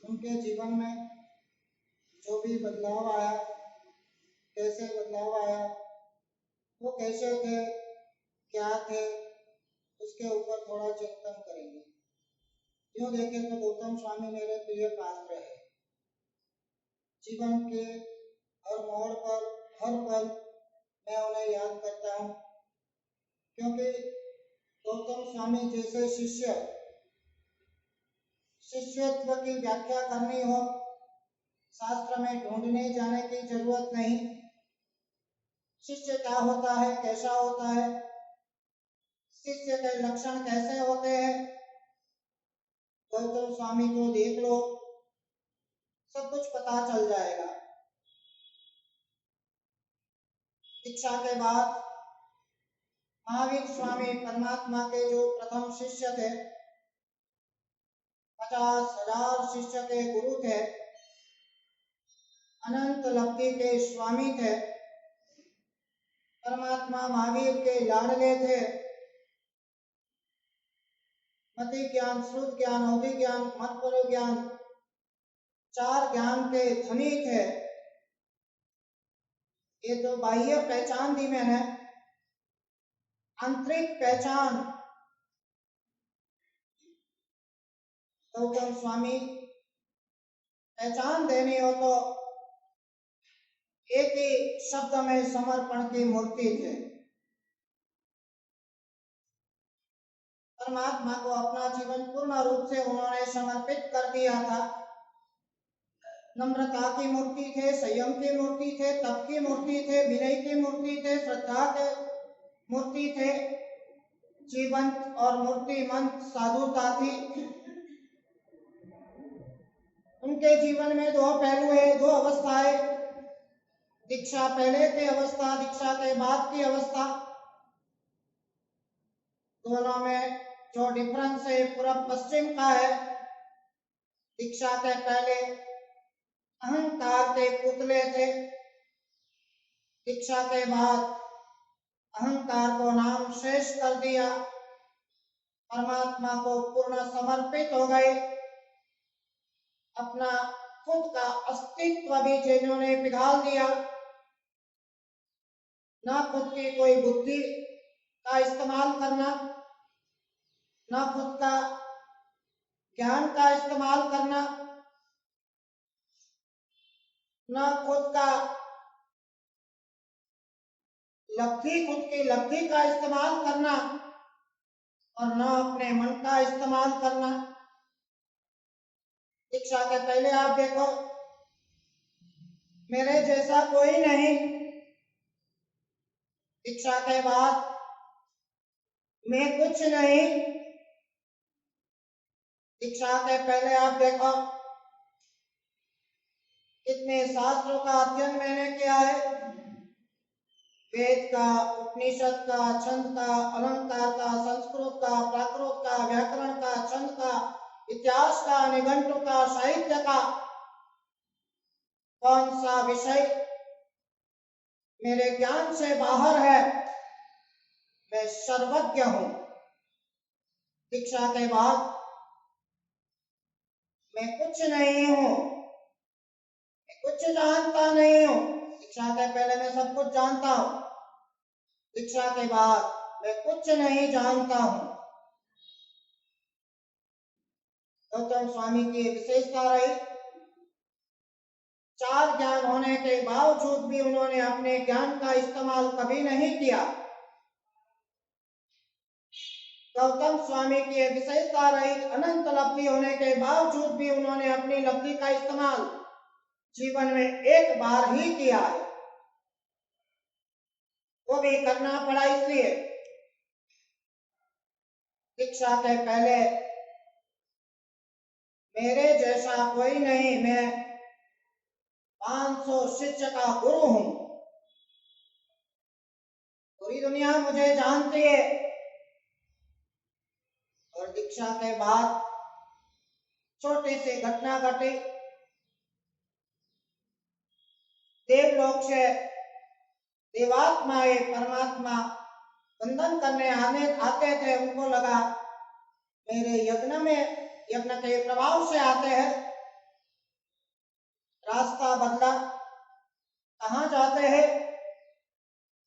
उनके जीवन में जो भी बदलाव आया, कैसे बदलाव आया, वो कैसे थे, क्या थे, उसके ऊपर थोड़ा चिंतन करेंगे। यूँ देखें तो गौतम स्वामी मेरे प्रिय पात्र है। जीवन के हर मोड़ पर, हर पल मैं उन्हें याद करता हूँ, क्योंकि गौतम स्वामी जैसे शिष्यत्व की व्याख्या करनी हो, शास्त्र में ढूंढने जाने की जरूरत नहीं। शिष्य क्या होता है, कैसा होता है, शिष्य के लक्षण कैसे होते हैं, गौतम स्वामी को देख लो, सब कुछ पता चल जाएगा। दीक्षा के बाद महावीर स्वामी परमात्मा के जो प्रथम शिष्य थे, 50,000 शिष्य के गुरु थे, अनंत लब्धि के स्वामी थे, परमात्मा महावीर के लाडले थे, मति ज्ञान, श्रुत ज्ञान, अवधि ज्ञान, मतपरो ज्ञान, 4 ज्ञान के धनी थे। ये तो बाह्य पहचान दी मैंने, आंतरिक पहचान गौतम स्वामी पहचान देनी हो तो एक ही शब्द में समर्पण की मूर्ति थे। परमात्मा को अपना जीवन पूर्ण रूप से उन्होंने समर्पित कर दिया था। नम्रता की मूर्ति थे, संयम की मूर्ति थे, तप की मूर्ति थे, विनय की मूर्ति थे, श्रद्धा के मूर्ति थे, जीवंत और मूर्तिमंत साधुता थी। उनके जीवन में 2 पहलू है, 2 अवस्थाएं, दीक्षा पहले की अवस्था, दीक्षा के बाद की अवस्था। दोनों में जो डिफरेंस है पूर्व पश्चिम का है। दीक्षा के पहले अहंकार के पुतले थे, दीक्षा के बाद अहंकार को नाम शेष कर दिया, परमात्मा को पूर्ण समर्पित हो गए। अपना खुद का अस्तित्व भी जिन्होंने पिघाल दिया, ना खुद की कोई बुद्धि का इस्तेमाल करना, ना खुद का ज्ञान का इस्तेमाल करना, ना खुद का लब्धि, खुद की लब्धि का इस्तेमाल करना, और ना अपने मन का इस्तेमाल करना। दीक्षा के पहले आप देखो, मेरे जैसा कोई नहीं। दीक्षा के बाद मैं कुछ नहीं। दीक्षा के पहले आप देखो कितने शास्त्रों का अध्ययन मैंने किया है, वेद का, उपनिषद का, छंद का, अलंकार का, संस्कृत का, प्राकृत का, व्याकरण का, छंद का, इतिहास का, निघंटु का, साहित्य का, कौन सा विषय मेरे ज्ञान से बाहर है, मैं सर्वज्ञ हूं। दीक्षा के बाद मैं कुछ नहीं हूं, मैं कुछ जानता नहीं हूं। दीक्षा के पहले मैं सब कुछ जानता हूं, दीक्षा के बाद मैं कुछ नहीं जानता हूं। गौतम स्वामी की विशेषता रही, 4 ज्ञान होने के बावजूद भी उन्होंने अपने ज्ञान का इस्तेमाल कभी नहीं किया। गौतम स्वामी की विशेषता रही, अनंत लब्धि होने के बावजूद भी उन्होंने अपनी लब्धि का इस्तेमाल जीवन में एक बार ही किया है, वो भी करना पड़ा इसलिए दीक्षा के पहले मेरे जैसा कोई नहीं, मैं 500 शिष्य का गुरु हूं, पूरी दुनिया मुझे जानती है। और दीक्षा के बाद छोटी सी घटना घटी, देवलोक से देवात्माएं परमात्मा वंदन करने आते थे। उनको लगा मेरे यज्ञ के प्रभाव से आते हैं, रास्ता बदला, कहाँ जाते हैं?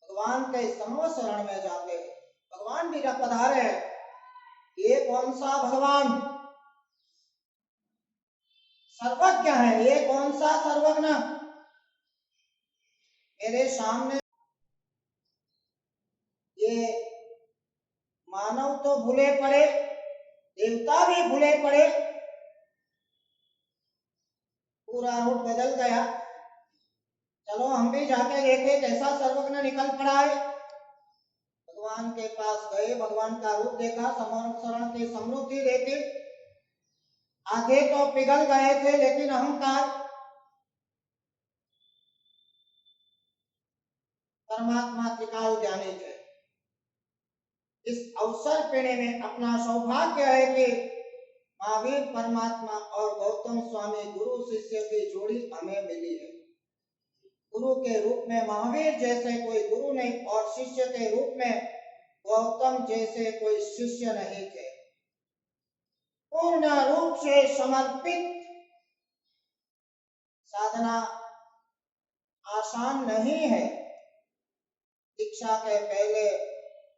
भगवान के समूह शरण में जाते हैं। भगवान भी पधारे हैं। ये कौन सा भगवान? सर्वज्ञ है। ये कौन सा सर्वज्ञ? मेरे सामने ये मानव तो भूले पड़े, देवता भी भूले पड़े, पूरा रूट बदल गया। चलो हम भी जाके देखे कैसा सर्वज्ञ निकल पड़ा है। भगवान के पास गए, भगवान का रूप देखा, समरण की समृद्धि देखी। आगे तो पिघल गए थे, लेकिन अहंकार परमात्मा टिकाऊ ज्ञानी थे। इस अवसर पेड़े में अपना सौभाग्य है कि महावीर परमात्मा और गौतम स्वामी गुरु शिष्य की जोड़ी हमें मिली है। गुरु के रूप में महावीर जैसे कोई गुरु नहीं और शिष्य के रूप में गौतम जैसे कोई शिष्य नहीं थे। पूर्ण रूप से समर्पित। साधना आसान नहीं है। दीक्षा के पहले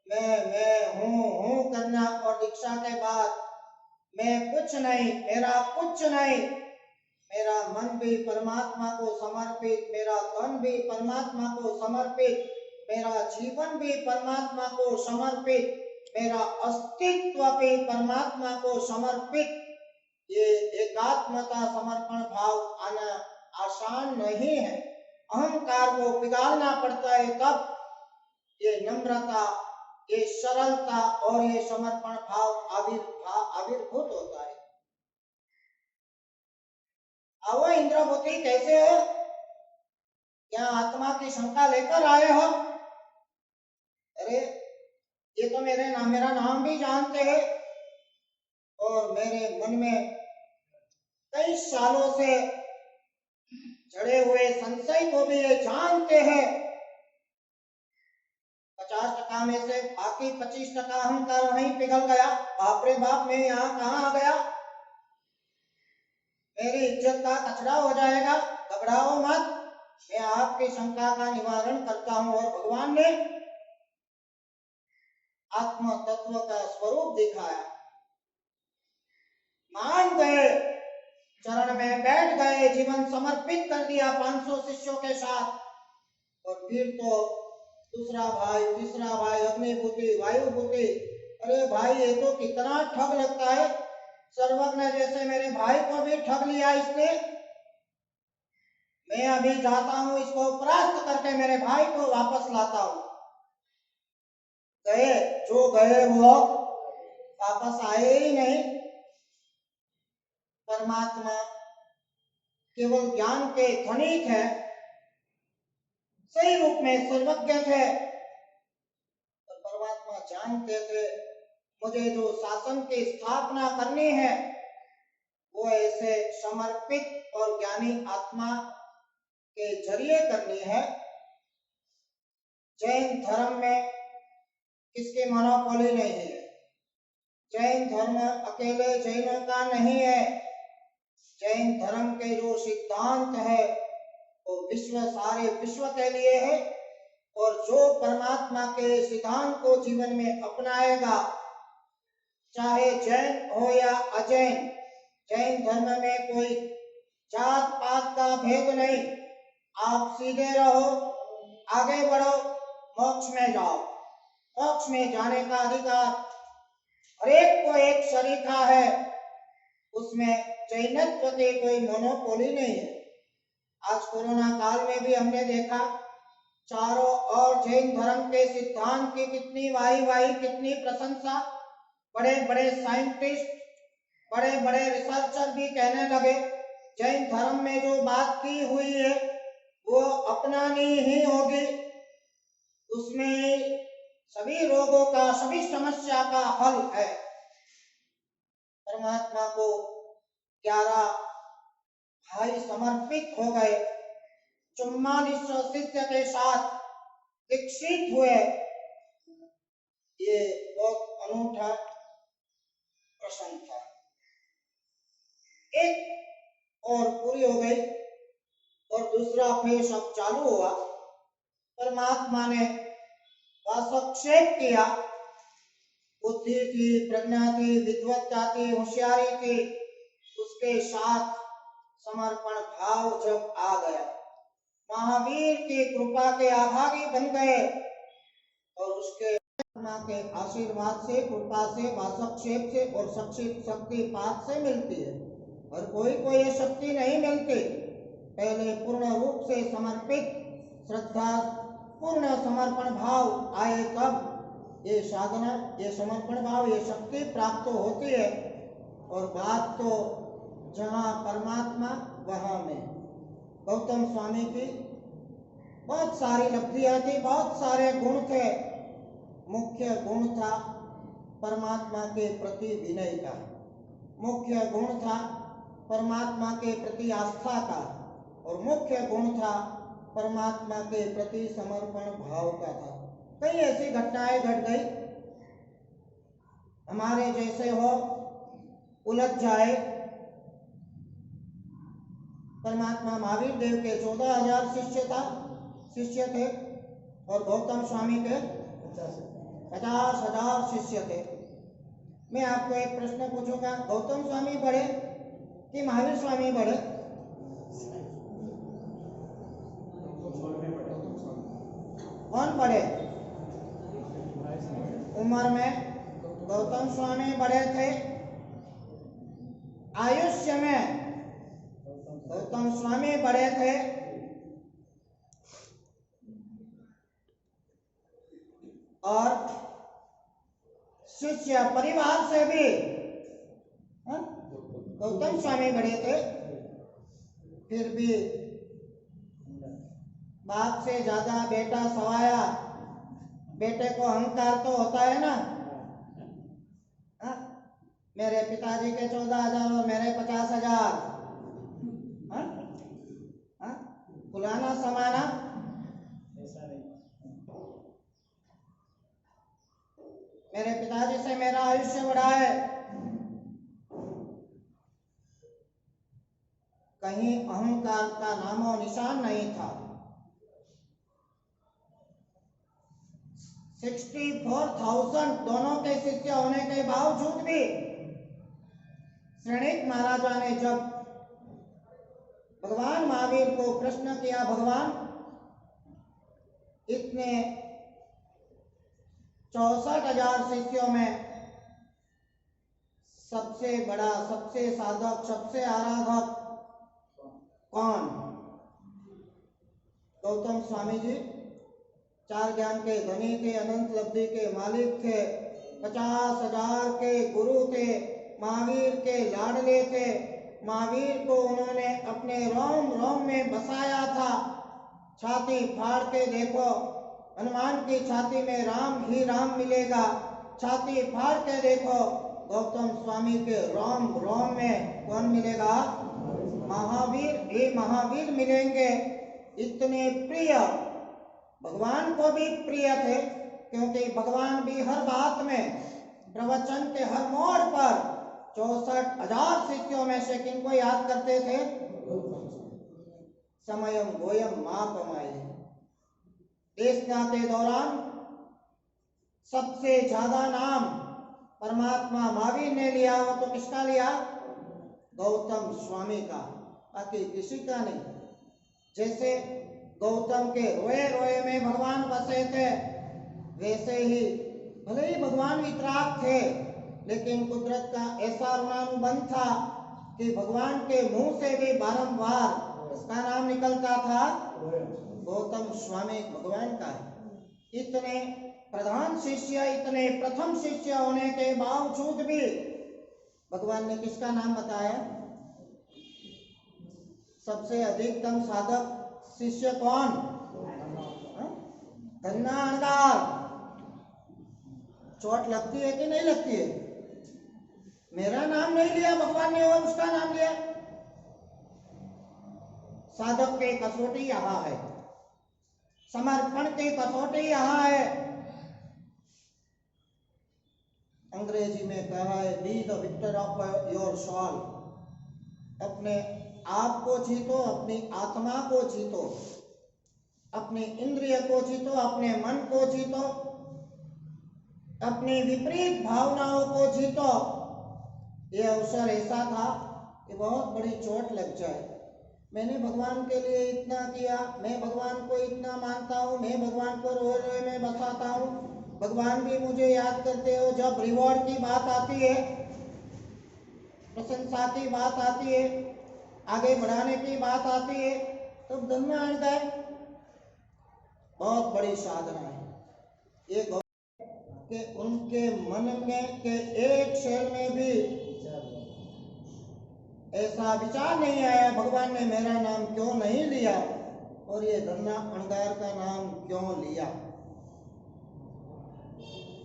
मैं हूँ करना और दीक्षा के बाद मैं कुछ नहीं, मेरा कुछ नहीं, मेरा मन भी परमात्मा को समर्पित, मेरा तन भी परमात्मा को समर्पित, मेरा जीवन भी परमात्मा को समर्पित, मेरा अस्तित्व भी परमात्मा को समर्पित। ये एकात्मता समर्पण भाव आना आसान नहीं है। अहंकार को पिघालना पड़ता है, तब ये नम्रता, ये सरलता और ये समर्पण भाव आविर्भूत होता है। आओ इंद्रभूति, कैसे हो? क्या आत्मा की शंका लेकर आए हो? अरे ये तो मेरा नाम भी जानते हैं और मेरे मन में कई सालों से जड़े हुए संशय को भी ये जानते हैं। 50% में से बाकी 25% अहंकार वहीं पिघल गया। बाप रे बाप, मैं यहाँ कहाँ आ गया? मेरी इज्जत का कचरा हो जाएगा। घबराओ मत, मैं आपकी शंका का निवारण करता हूँ। और भगवान ने आत्म तत्व का स्वरूप दिखाया। मान गए, चरण में बैठ गए, जीवन समर्पित कर दिया 500 शिष्यों के साथ। और फिर तो दूसरा भाई, तीसरा भाई, अग्निभूति, वायुभूति। अरे भाई, ये तो कितना ठग लगता है। सर्वज्ञ जैसे मेरे भाई को भी ठग लिया इसने। मैं अभी जाता हूँ, इसको परास्त करके मेरे भाई को वापस लाता हूँ। गए, जो गए वो वापस आए ही नहीं। परमात्मा केवल ज्ञान के धनिक है, सही रूप में सर्वज्ञ थे। तो परमात्मा जानते थे मुझे जो शासन की स्थापना करनी है वो ऐसे समर्पित और ज्ञानी आत्मा के जरिए करनी है। जैन धर्म में किसकी मोनोपोली नहीं है। जैन धर्म अकेले जैनों का नहीं है। जैन धर्म के जो सिद्धांत है वो सारे विश्व के लिए है। और जो परमात्मा के सिद्धांत को जीवन में अपनाएगा, चाहे जैन हो या अजैन, जैन धर्म में कोई जात पात का भेद नहीं। आप सीधे रहो, आगे बढ़ो, मोक्ष में जाओ। मोक्ष में जाने का अधिकार हर एक को एक सरीखा है। उसमें जैनत्व की कोई मोनोपोली नहीं है। आज कोरोना काल में भी हमने देखा चारों ओर जैन धर्म के सिद्धांत की कितनी वाही, कितनी प्रशंसा। बड़े बड़े साइंटिस्ट, बड़े बड़े रिसर्चर भी कहने लगे जैन धर्म में जो बात की हुई है वो अपनानी ही होगी। उसमें सभी रोगों का, सभी समस्या का हल है। परमात्मा को 11 भाई समर्पित हो गए, 4400 शिष्य के साथ दीक्षित हुए। ये बहुत अनूठा प्रसंग था। एक और पूरी हो गई। और दूसरा फेज अब चालू हुआ। परमात्मा ने वासक्षेप किया, बुद्धि थी, प्रज्ञा थी, विद्वत्ता थी, होशियारी थी, उसके साथ समर्पण भाव जब आ गया, महावीर की कृपा के आभागी बन गए और उसके के आशीर्वाद से, कृपा से, वासक्षेप से और शक्तिपात से मिलती है। और कोई को ये शक्ति नहीं मिलती। पहले पूर्ण रूप से समर्पित, श्रद्धा, पूर्ण समर्पण भाव आए तब ये साधना, ये समर्पण भाव, ये शक्ति प्राप्त होती है। और बात तो जहाँ परमात्मा वहाँ में गौतम स्वामी की बहुत सारी लब्धियां थी, बहुत सारे गुण थे। मुख्य गुण था परमात्मा के प्रति विनय का, मुख्य गुण था परमात्मा के प्रति आस्था का, और मुख्य गुण था परमात्मा के प्रति समर्पण भाव का था। कई ऐसी घटनाएं घट गई, हमारे जैसे हो उलझ जाए। परमात्मा महावीर देव के 14,000 शिष्य थे और गौतम स्वामी के 50,000 शिष्य थे। मैं आपको एक प्रश्न पूछूंगा, गौतम स्वामी बड़े कि महावीर स्वामी बड़े? कौन बड़े? उम्र में गौतम स्वामी बड़े थे, आयुष्य में गौतम स्वामी बड़े थे, और शिष्य परिवार से भी गौतम स्वामी बड़े थे। फिर भी बाप से ज्यादा बेटा सवाया। बेटे को अहंकार तो होता है ना। मेरे पिताजी के 14,000 और मेरे 50,000, फुलाना समाना ऐसा नहीं। मेरे पिताजी से मेरा आयुष्य बढ़ा है, कहीं अहंकार का नामो निशान नहीं था। 64,000 दोनों के शिष्य होने के बावजूद भी श्रेणिक महाराजा ने जब भगवान महावीर को प्रश्न किया, भगवान इतने 64,000 शिष्यों में सबसे बड़ा, सबसे साधक, सबसे आराधक कौन? गौतम स्वामी जी 4 ज्ञान के धनी थे, अनंत लब्धि के मालिक थे, 50,000 के गुरु थे, महावीर के लाडले थे। महावीर को उन्होंने अपने रोम रोम में बसाया था। छाती फाड़ के देखो, हनुमान की छाती में राम ही राम मिलेगा। छाती फाड़ के देखो, गौतम स्वामी के रोम रोम में कौन मिलेगा? महावीर ही महावीर मिलेंगे। इतने प्रिय, भगवान को भी प्रिय थे, क्योंकि भगवान भी हर बात में, प्रवचन के हर मोड़ पर 64,000 शिष्यों में से किनको याद करते थे? समयम गोयम मापमाय। देशना के दौरान सबसे ज्यादा नाम परमात्मा महावीर ने लिया, वो तो किसका लिया? गौतम स्वामी का, बाकी किसी का नहीं। जैसे गौतम के रोए रोए में भगवान बसे थे, वैसे ही भले ही भगवान वितराग थे, लेकिन कुदरत का ऐसा ऋणानुबंध था कि भगवान के मुंह से भी बारंबार इसका नाम निकलता था, गौतम स्वामी भगवान का। इतने प्रधान शिष्य, इतने प्रथम शिष्य होने के बावजूद भी भगवान ने किसका नाम बताया? सबसे अधिकतम साधक शिष्य कौन? धन्ना अणगार। चोट लगती है कि नहीं लगती है? मेरा नाम नहीं लिया भगवान ने और उसका नाम लिया। साधक की कसौटी यहाँ है, समर्पण की कसौटी यहाँ है। अंग्रेजी में कहा है, be the victor of your soul. अपने आप को जीतो, अपनी आत्मा को जीतो, अपने इंद्रिय को जीतो, अपने मन को जीतो, अपनी विपरीत भावनाओं को जीतो। ये अवसर ऐसा था कि बहुत बड़ी चोट लग जाए। मैंने भगवान के लिए इतना किया, मैं भगवान को इतना मानता हूँ, मैं भगवान को रोए रोए में बसाता हूँ, भगवान भी मुझे याद करते हो। जब रिवॉर्ड की बात आती है, प्रशंसा की बात आती है, आगे बढ़ाने की बात आती है, तो धन्य हृदय बहुत बड़ी साधना है। ये कि उनके मन में के एक क्षण में भी ऐसा विचार नहीं आया भगवान ने मेरा नाम क्यों नहीं लिया और ये धन्ना अणगार का नाम क्यों लिया।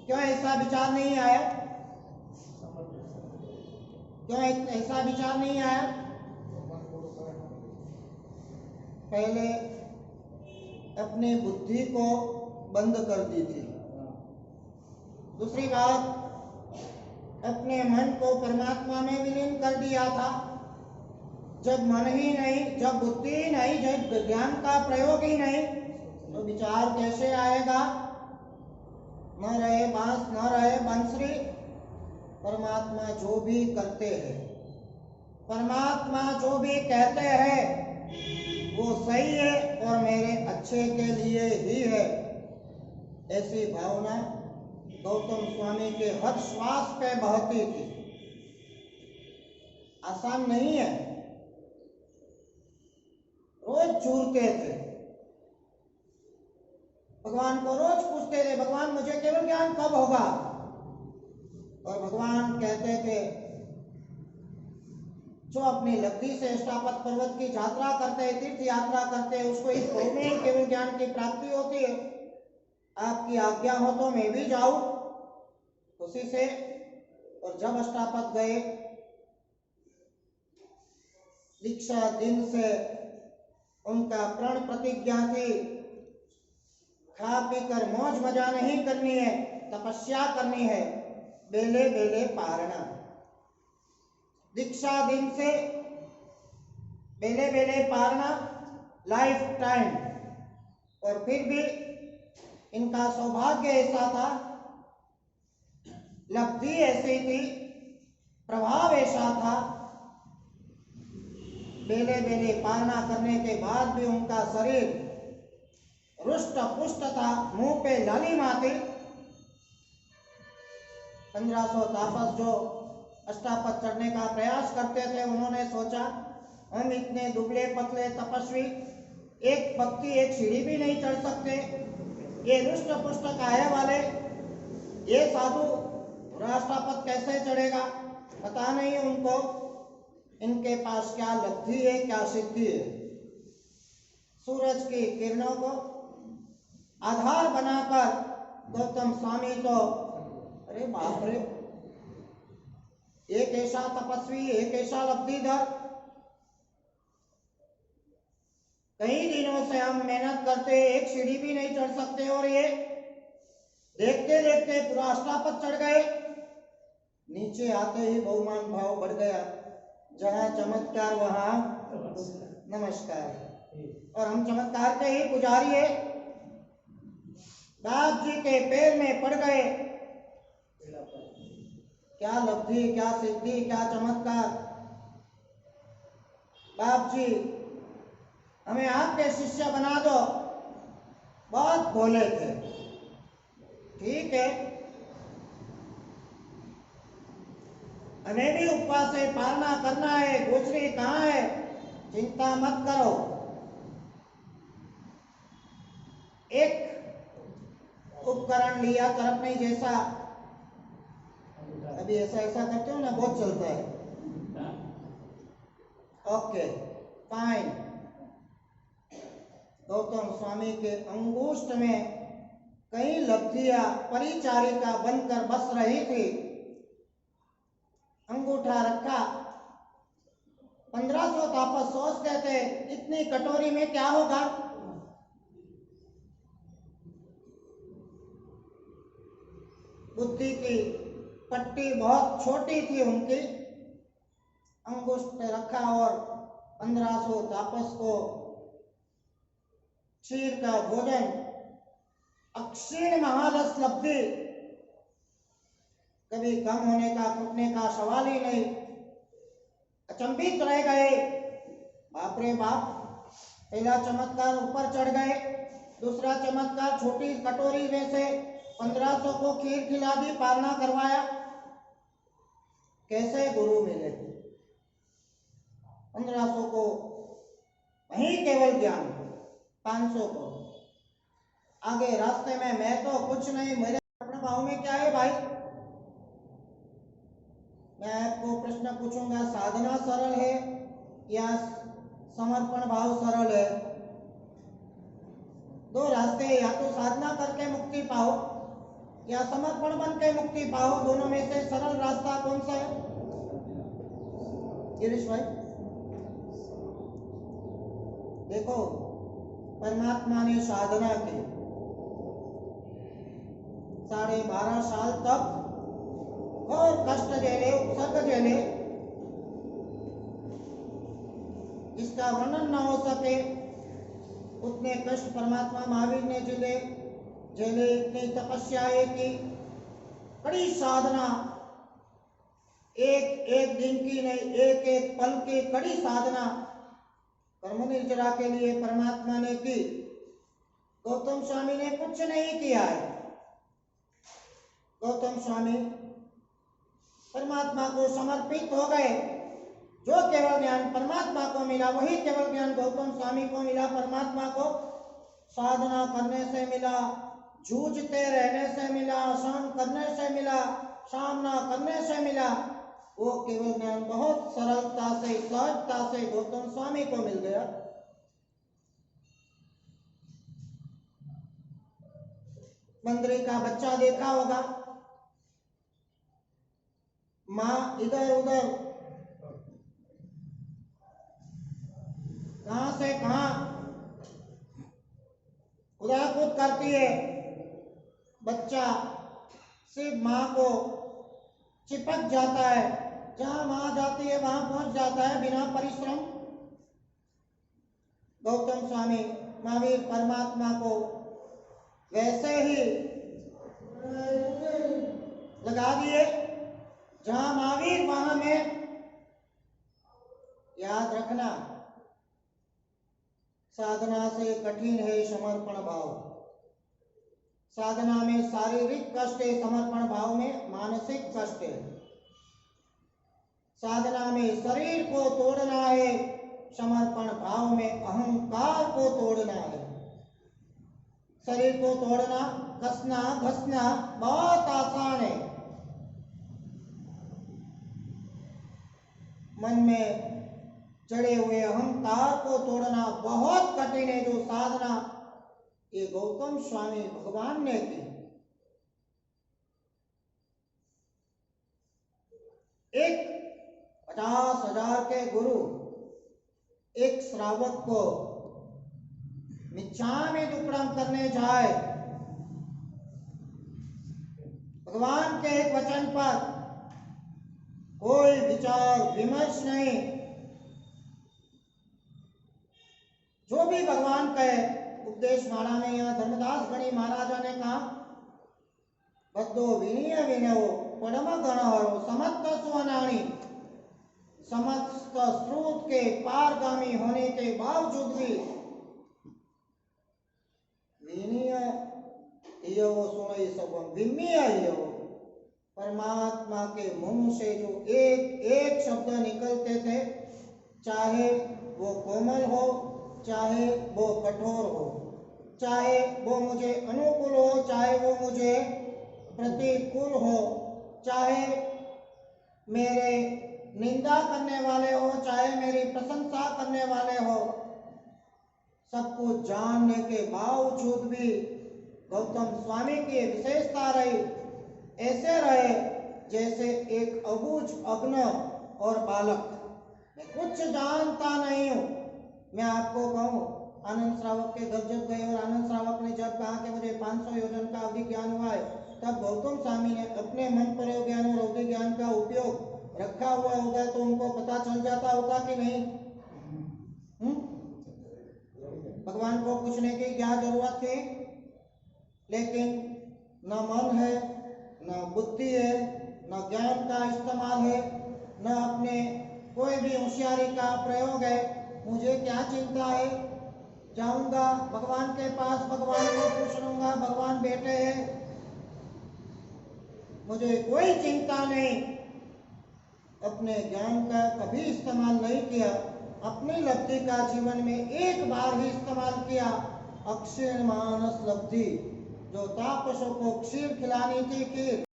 क्यों ऐसा विचार नहीं आया? क्यों ऐसा विचार नहीं आया? पहले अपनी बुद्धि को बंद कर दी थी। दूसरी बात, अपने मन को परमात्मा में विलीन कर दिया था। जब मन ही नहीं, जब बुद्धि ही नहीं, जब ज्ञान का प्रयोग ही नहीं, तो विचार कैसे आएगा? न रहे बांस, न रहे बंसुरी। परमात्मा जो भी करते हैं, परमात्मा जो भी कहते हैं, वो सही है और मेरे अच्छे के लिए ही है। ऐसी भावना गौतम स्वामी के हर श्वास पे बहती थी। आसान नहीं है। रोज चूरते थे, भगवान को रोज पूछते थे, भगवान मुझे केवल ज्ञान कब होगा? और भगवान कहते थे, जो अपनी लब्धि से अष्टापद पर्वत की यात्रा करते हैं, तीर्थ यात्रा करते हैं, उसको इस भाव में केवल ज्ञान की प्राप्ति होती है। आपकी आज्ञा हो तो मैं भी जाऊं खुशी से। और जब अष्टापद गए, दीक्षा दिन से उनका प्रण प्रतिज्ञा थी, खा पी कर मौज मजा नहीं करनी है, तपस्या करनी है, बेले बेले पारना। दीक्षा दिन से बेले बेले पारना, लाइफ टाइम। और फिर भी इनका सौभाग्य ऐसा था, लब्धि ऐसी थी, प्रभाव ऐसा था, बेले बेले पारना करने के बाद भी उनका शरीर रुष्ट पुष्ट था, मुंह पे लालिमा थी। 1500 तापस जो अष्टापद चढ़ने का प्रयास करते थे, उन्होंने सोचा हम इतने दुबले पतले तपस्वी एक भक्ति एक सीढ़ी भी नहीं चढ़ सकते, ये रुष्ट पुष्ट काया वाले ये साधु अष्टापद कैसे चढ़ेगा? पता नहीं उनको इनके पास क्या लब्धि है, क्या सिद्धि है। सूरज की किरणों को आधार बनाकर गौतम स्वामी तो अरे बाप रे, एक ऐसा तपस्वी, एक ऐसा लब्धिधर, कई दिनों से हम मेहनत करते, एक सीढ़ी भी नहीं चढ़ सकते, और ये देखते देखते पूरा अष्टापद चढ़ गए। नीचे आते ही बहुमान भाव बढ़ गया, जहां चमत्कार वहां नमस्कार। और हम चमत्कार के ही पुजारी है। दास जी के पैर में पड़ गए, क्या लब्धि, क्या सिद्धि, क्या चमत्कार। बाप जी हमें आपके शिष्य बना दो। बहुत भोले थे, ठीक है, हमें भी उपवास से पालना करना है, दूसरी कहाँ है, चिंता मत करो। एक उपकरण लिया करपनी जैसा, अभी ऐसा ऐसा करते हो ना, बहुत चलता है। Okay fine. गौतम स्वामी के अंगुष्ठ में कई लब्धियां परिचारिका बनकर बस रही थी। अंगूठा रखा, 1500 तापस सोचते थे इतनी कटोरी में क्या होगा। बुद्धि की पट्टी बहुत छोटी थी उनकी, अंगुष्ठ रखा और 1500 तापस को क्षीर का भोजन, अक्षीण महारस लब्धि, कभी कम होने का घुटने का सवाल ही नहीं। अचंभित रह गए, बाप रे बाप। पहला चमत्कार ऊपर चढ़ गए, दूसरा चमत्कार छोटी कटोरी में से 1500 को खीर खिला दी, पालना करवाया। कैसे गुरु मिले? 1500 को वही केवल ज्ञान, 500 को आगे रास्ते में मैं तो कुछ नहीं, मेरे अपने भाव में क्या है भाई? मैं आपको प्रश्न पूछूंगा, साधना सरल है या समर्पण भाव सरल है? दो रास्ते, या तो साधना करके मुक्ति पाओ या समर्पण बन के मुक्ति पाओ। दोनों में से सरल रास्ता कौन सा है गिरीश भाई? देखो, परमात्मा ने साधना की, 12.5 साल तक और कष्ट झेले, उपसर्ग झेले, जिसका वर्णन न हो सके उतने कष्ट परमात्मा महावीर ने झेले। इतनी तपस्याएं की, कड़ी साधना, एक एक दिन की नहीं, एक एक पल की कड़ी साधना कर्म निर्जरा के लिए परमात्मा ने की। गौतम स्वामी ने कुछ नहीं किया है। गौतम स्वामी परमात्मा को समर्पित हो गए। जो केवल ज्ञान परमात्मा को मिला, वही केवल ज्ञान गौतम स्वामी को मिला। परमात्मा को साधना करने से मिला, जूझते रहने से मिला, सहन करने से मिला, सामना करने से मिला। वो केवल ज्ञान बहुत सरलता से, सहजता से गौतम स्वामी को मिल गया। बंदरी का बच्चा देखा होगा, माँ इधर उधर कहां से कहां उदाकूद करती है, बच्चा सिर्फ माँ को चिपक जाता है, जहां माँ जाती है वहां पहुंच जाता है बिना परिश्रम। गौतम स्वामी महावीर परमात्मा को वैसे ही लगा दिए, जहां महावीर वहां में। याद रखना, साधना से कठिन है समर्पण भाव। साधना में शारीरिक कष्ट है, समर्पण भाव में मानसिक कष्ट है। साधना में शरीर को तोड़ना है, समर्पण भाव में अहंकार को तोड़ना है। शरीर को तोड़ना, कसना घसना बहुत आसान है, मन में चढ़े हुए अहंकार को तोड़ना बहुत कठिन है। जो साधना ये गौतम स्वामी भगवान ने की। एक 50,000 के गुरु एक श्रावक को मिच्छामि दुक्कडम करने जाए, भगवान के एक वचन पर कोई विचार विमर्श नहीं, जो भी भगवान कहे। उपदेश माला में यहाँ धर्मदास गणी महाराजा ने कहा, बद्धो विनय विनयो परम गणहरो समस्त स्वनाणी। समस्त स्रोत के पारगामी होने के बावजूद भी विनय सुनई सबम विनय, परमात्मा के मुंह से जो एक एक शब्द निकलते थे, चाहे वो कोमल हो, चाहे वो कठोर हो, चाहे वो मुझे अनुकूल हो, चाहे वो मुझे प्रतिकूल हो, चाहे मेरे निंदा करने वाले हो, चाहे मेरी प्रशंसा करने वाले हो, सब कुछ जानने के बावजूद भी गौतम स्वामी की विशेषता रही, ऐसे रहे जैसे एक अबूझ अग्न और बालक। मैं कुछ जानता नहीं हूँ। मैं आपको कहूँ, आनंद श्रावक के घर जब गए और आनंद श्रावक ने जब कहा कि मुझे 500 योजन का अवधि ज्ञान हुआ है, तब गौतम स्वामी ने अपने मन पर ज्ञान और अवधि ज्ञान का उपयोग रखा हुआ होगा तो उनको पता चल जाता होगा कि नहीं? भगवान को पूछने की क्या जरूरत थी? लेकिन न मन है, न बुद्धि है, न ज्ञान का इस्तेमाल है, न अपने कोई भी होशियारी का प्रयोग है। मुझे क्या चिंता है, जाऊंगा भगवान के पास, भगवान को पूछ लूंगा, भगवान बैठे हैं, मुझे कोई चिंता नहीं। अपने ज्ञान का कभी इस्तेमाल नहीं किया, अपनी लब्धि का जीवन में एक बार ही इस्तेमाल किया। अक्षीण मानस लब्धि, जो तापसों को क्षीर खिलानी थी खीर।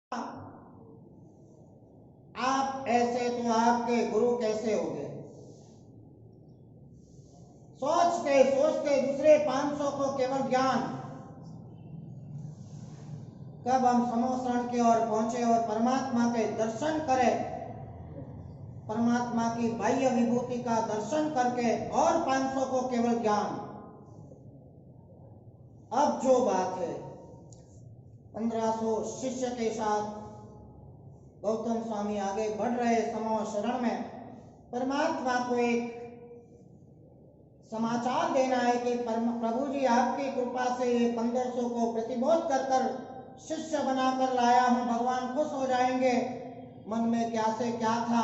आप ऐसे तो आपके गुरु कैसे हो गए? सोचते सोचते दूसरे 500 को केवल ज्ञान। कब हम समोसरण की ओर पहुंचे और परमात्मा के दर्शन करें, परमात्मा की बाह्य विभूति का दर्शन करके, और 500 को केवल ज्ञान। अब जो बात है, 1500 शिष्य के साथ गौतम स्वामी आगे बढ़ रहे समोसरण में। परमात्मा को एक समाचार देना है कि प्रभु जी आपकी कृपा से ये 1500 को प्रतिबोध कर कर शिष्य बनाकर लाया हूं, भगवान खुश हो जाएंगे। मन में क्या से क्या था।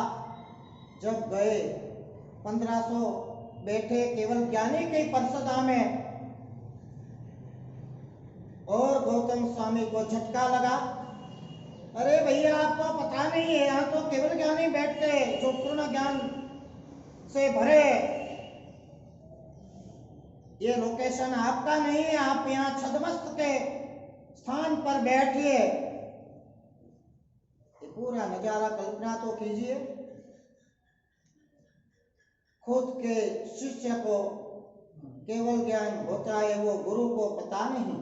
जब गए 1500 बैठे केवल ज्ञानी की परिषदा में, और गौतम स्वामी को झटका लगा। अरे भैया, आपको पता नहीं है, यहाँ तो केवल ज्ञानी बैठते जो पूर्ण ज्ञान से भरे। ये लोकेशन आपका नहीं है, आप यहाँ छदमस्त के स्थान पर बैठिए। पूरा नजारा कल्पना तो कीजिए। खुद के शिष्य को केवल ज्ञान होता है, वो गुरु को पता नहीं।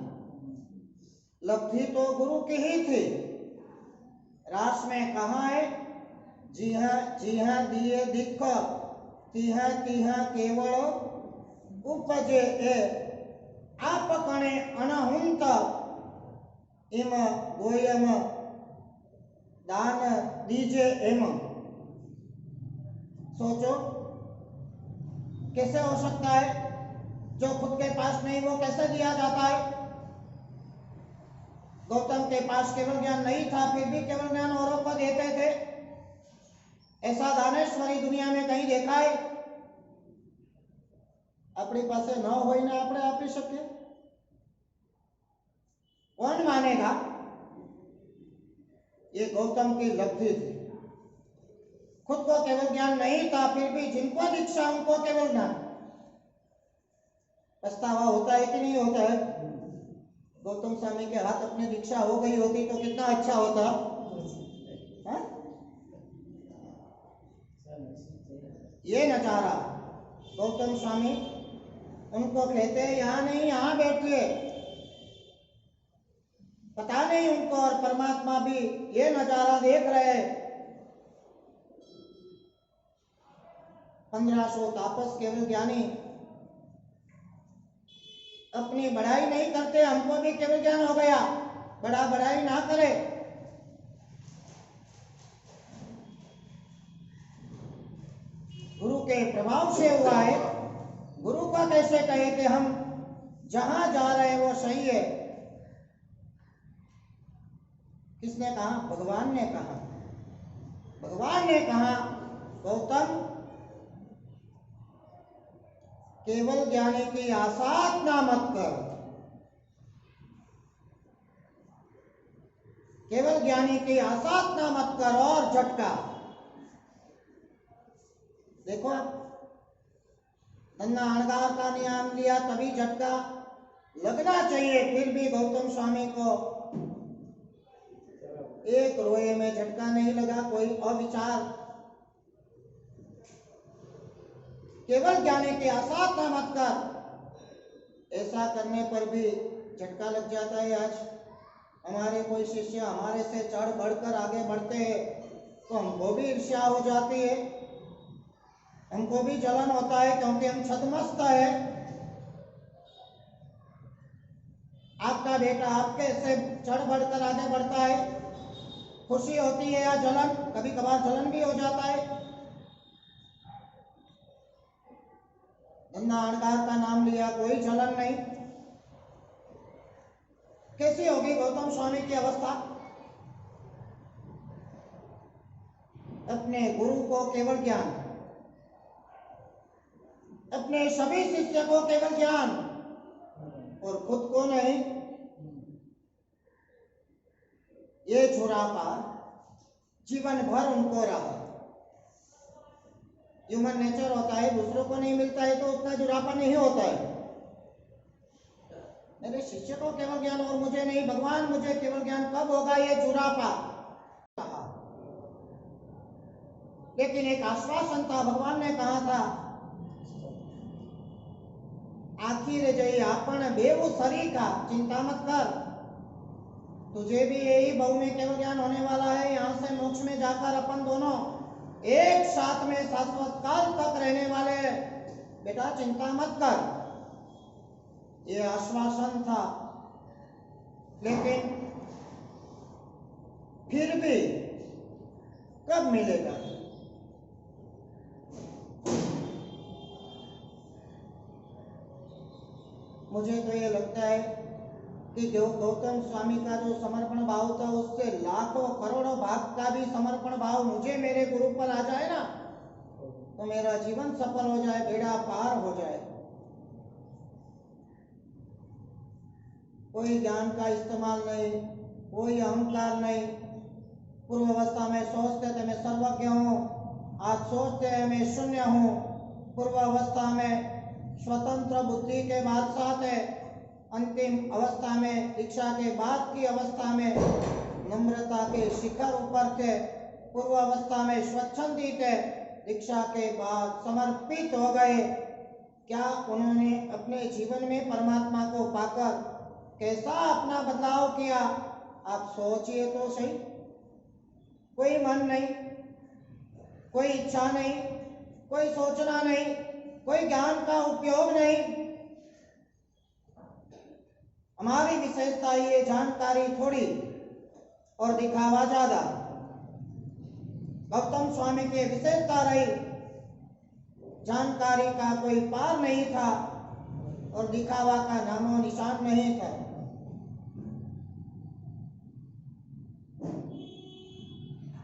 लब्धि तो गुरु की ही थी। रास में कहा है, जी हाँ दिए दिख, तीहा केवल उपजे ए, आप कणे अनहुंत, इम गोयम दान दीजे एम। सोचो कैसे हो सकता है? जो खुद के पास नहीं वो कैसे दिया जाता है? गौतम के पास केवल ज्ञान नहीं था, फिर भी केवल ज्ञान औरों को देते थे। ऐसा दानेश्वरी दुनिया में कहीं देखा है? अपनी पास न हो ना આપણે આપી શકીએ? कौन मानेगा? ये गौतम की लब्धि थी। खुद को केवल ज्ञान नहीं था, फिर भी जिनको दीक्षा उनको केवल ज्ञान। पछतावा होता है कि नहीं होता है? गौतम स्वामी के हाथ अपनी दीक्षा हो गई होती तो कितना अच्छा होता। हा? ये नजारा गौतम स्वामी उनको कहते हैं, यहाँ नहीं यहाँ बैठिए। पता नहीं उनको, और परमात्मा भी ये नजारा देख रहे। 1500 तापस केवल ज्ञानी अपनी बढ़ाई नहीं करते। हमको भी केवल ज्ञान हो गया, बढ़ाई ना करे। गुरु के प्रभाव से हुआ है। गुरु का कैसे कहे कि हम जहां जा रहे हैं वो सही है? किसने कहा? भगवान ने कहा। भगवान ने कहा, गौतम केवल ज्ञानी की आसाधना मत कर। केवल ज्ञानी की आसाधना मत कर। और झटका देखो, धन्ना अणगार का नियम लिया तभी झटका लगना चाहिए। फिर भी गौतम स्वामी को एक रोए में झटका नहीं लगा। कोई अविचार, केवल ज्ञानी की आसाधना मत कर। ऐसा करने पर भी झटका लग जाता है। आज हमारे कोई शिष्य हमारे से चढ़ बढ़कर आगे बढ़ते हैं तो हमको भी ईर्ष्या हो जाती है, हमको भी जलन होता है, क्योंकि हम छदमस्त है। आपका बेटा आपके से चढ़ बढ़कर आगे बढ़ता है, खुशी होती है या जलन? कभी कभार जलन भी हो जाता है। धंधा अहंकार का नाम लिया, कोई जलन नहीं। कैसी होगी गौतम स्वामी की अवस्था? अपने गुरु को केवल ज्ञान, अपने सभी शिष्य को केवल ज्ञान और खुद को नहीं। ये छुरापा जीवन भर उनको रहा। ह्यूमन नेचर होता है, दूसरों को नहीं मिलता है तो उतना जुरापा नहीं होता है। मेरे शिष्य को केवल ज्ञान और मुझे नहीं, भगवान मुझे केवल ज्ञान कब होगा? ये जुरापा। लेकिन एक आश्वासन था, भगवान ने कहा था आखिर जय आपण बेवु सरी का, चिंता मत कर, तुझे भी यही बहु में केवल ज्ञान होने वाला है। यहाँ से मोक्ष में जाकर अपन दोनों एक साथ में शाश्वत काल तक रहने वाले, बेटा चिंता मत कर। ये आश्वासन था। लेकिन फिर भी कब मिलेगा? मुझे तो ये लगता है कि जो गौतम स्वामी का जो समर्पण भाव था उससे लाखों करोड़ों भाग का भी समर्पण भाव मुझे मेरे गुरु पर आ जाए ना, तो मेरा जीवन सफल हो जाए, बेड़ा पार हो जाए। कोई ज्ञान का इस्तेमाल नहीं, कोई अहंकार नहीं। पूर्व अवस्था में सोचते थे मैं सर्वज्ञ हूँ, आज सोचते हैं मैं शून्य हूँ। पूर्व अवस्था में स्वतंत्र बुद्धि के बादशाह थे, अंतिम अवस्था में दीक्षा के बाद की अवस्था में नम्रता के शिखर ऊपर थे। पूर्व अवस्था में स्वच्छंदी थे, दीक्षा के बाद समर्पित हो गए। क्या उन्होंने अपने जीवन में परमात्मा को पाकर कैसा अपना बदलाव किया? आप सोचिए तो सही। कोई मन नहीं, कोई इच्छा नहीं, कोई सोचना नहीं, कोई ज्ञान का उपयोग नहीं। हमारी विशेषता ये जानकारी थोड़ी और दिखावा ज्यादा। गौतम स्वामी की विशेषता रही जानकारी का कोई पार नहीं था और दिखावा का नामो निशान नहीं था।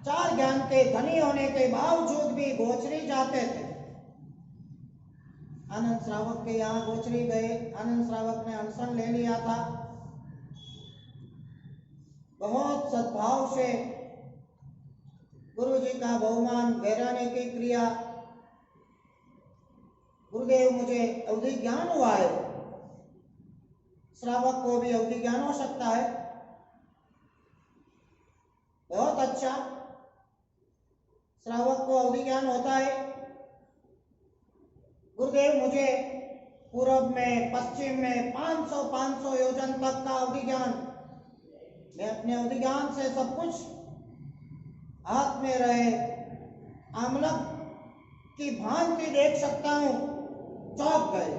चार ज्ञान के धनी होने के बावजूद भी गोचरी जाते थे। आनंद श्रावक के यहाँ गोचरी गए, आनंद श्रावक ने अनशन ले लिया था। बहुत सद्भाव से गुरु जी का बहुमान गहराने की क्रिया। गुरुदेव मुझे अवधि ज्ञान हुआ है, श्रावक को भी अवधि ज्ञान हो सकता है। बहुत अच्छा, श्रावक को अवधि ज्ञान होता है। गुरुदेव मुझे पूर्व में पश्चिम में 500 योजन तक का अवधि ज्ञान, मैं अपने अवधि ज्ञान से सब कुछ हाथ में रहे आमलक की भांति देख सकता हूं। चौंक गए,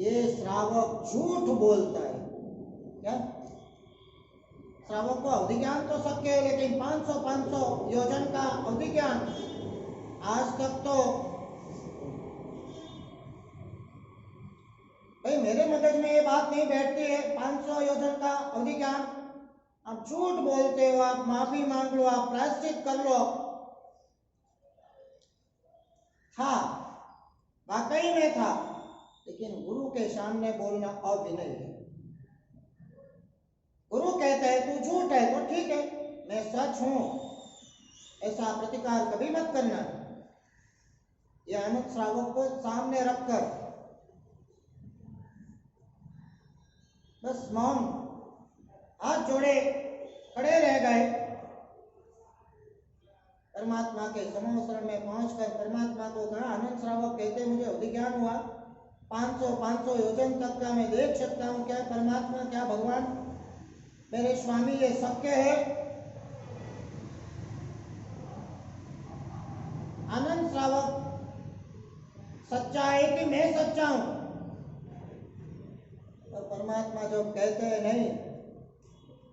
ये श्रावक झूठ बोलता है क्या? श्रावक को अवधि ज्ञान तो शक्य है, लेकिन 500 योजन का अवधि ज्ञान आज तक तो भाई मेरे मगज में ये बात नहीं बैठती है। 500 योजन का अवधि ज्ञान, आप झूठ बोलते हो, आप माफी मांग लो, आप प्रायश्चित कर लो। हाँ वाकई में था, लेकिन गुरु के सामने बोलना अविनय है। गुरु कहते हैं तू झूठ है तो ठीक है, मैं सच हूं, ऐसा प्रतिकार कभी मत करना। यह आनंद श्रावक को सामने रखकर बस मौन हाथ जोड़े खड़े रह गए। परमात्मा के समोसरण में पहुंचकर परमात्मा को कहा, आनंद श्रावक कहते मुझे अवधि ज्ञान हुआ, 500 योजन तक का मैं देख सकता हूँ। क्या परमात्मा, क्या भगवान, मेरे स्वामी, ये शक्य है? आनंद श्रावक सच्चा है कि मैं सच्चा हूं? और परमात्मा जब कहते हैं नहीं,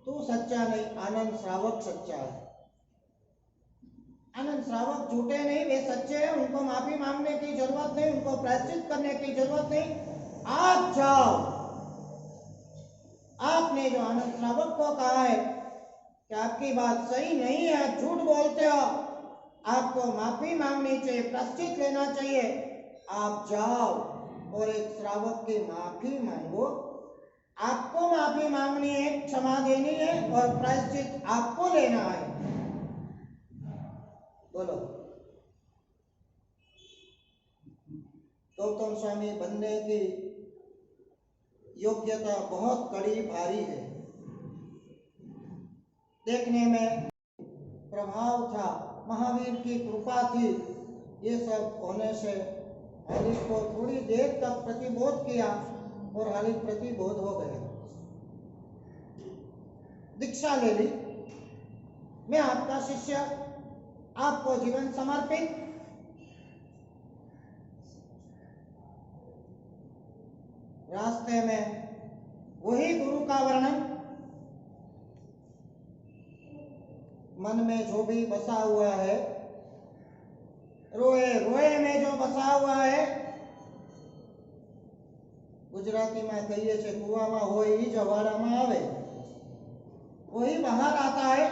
तू सच्चा नहीं, आनंद श्रावक सच्चा है। आनंद श्रावक झूठे नहीं, वे सच्चे हैं। उनको माफी मांगने की जरूरत नहीं, उनको प्रायश्चित करने की जरूरत नहीं। आप जाओ, आपने जो आनंद श्रावक को कहा है कि आपकी बात सही नहीं है, आप झूठ बोलते हो, आपको माफी मांगनी चाहिए, प्रायश्चित लेना चाहिए, आप जाओ और एक श्रावक की माफी मांगो। आपको माफी मांगनी है, क्षमा देनी है और प्रायश्चित आपको लेना है। बोलो। गौतम स्वामी बनने की योग्यता बहुत कड़ी भारी है। देखने में प्रभाव था, महावीर की कृपा थी, ये सब होने से हालिक को थोड़ी देर तक प्रतिबोध किया और हालिक प्रतिबोध हो गया। दीक्षा ले ली, मैं आपका शिष्य, आपको जीवन समर्पित। रास्ते में वही गुरु का वर्णन, मन में जो भी बसा हुआ है, रोए रोए में जो बसा हुआ है, गुजराती में कहिए छे कुआमा होय ई जवाड़ामां आवे, वही बाहर आता है।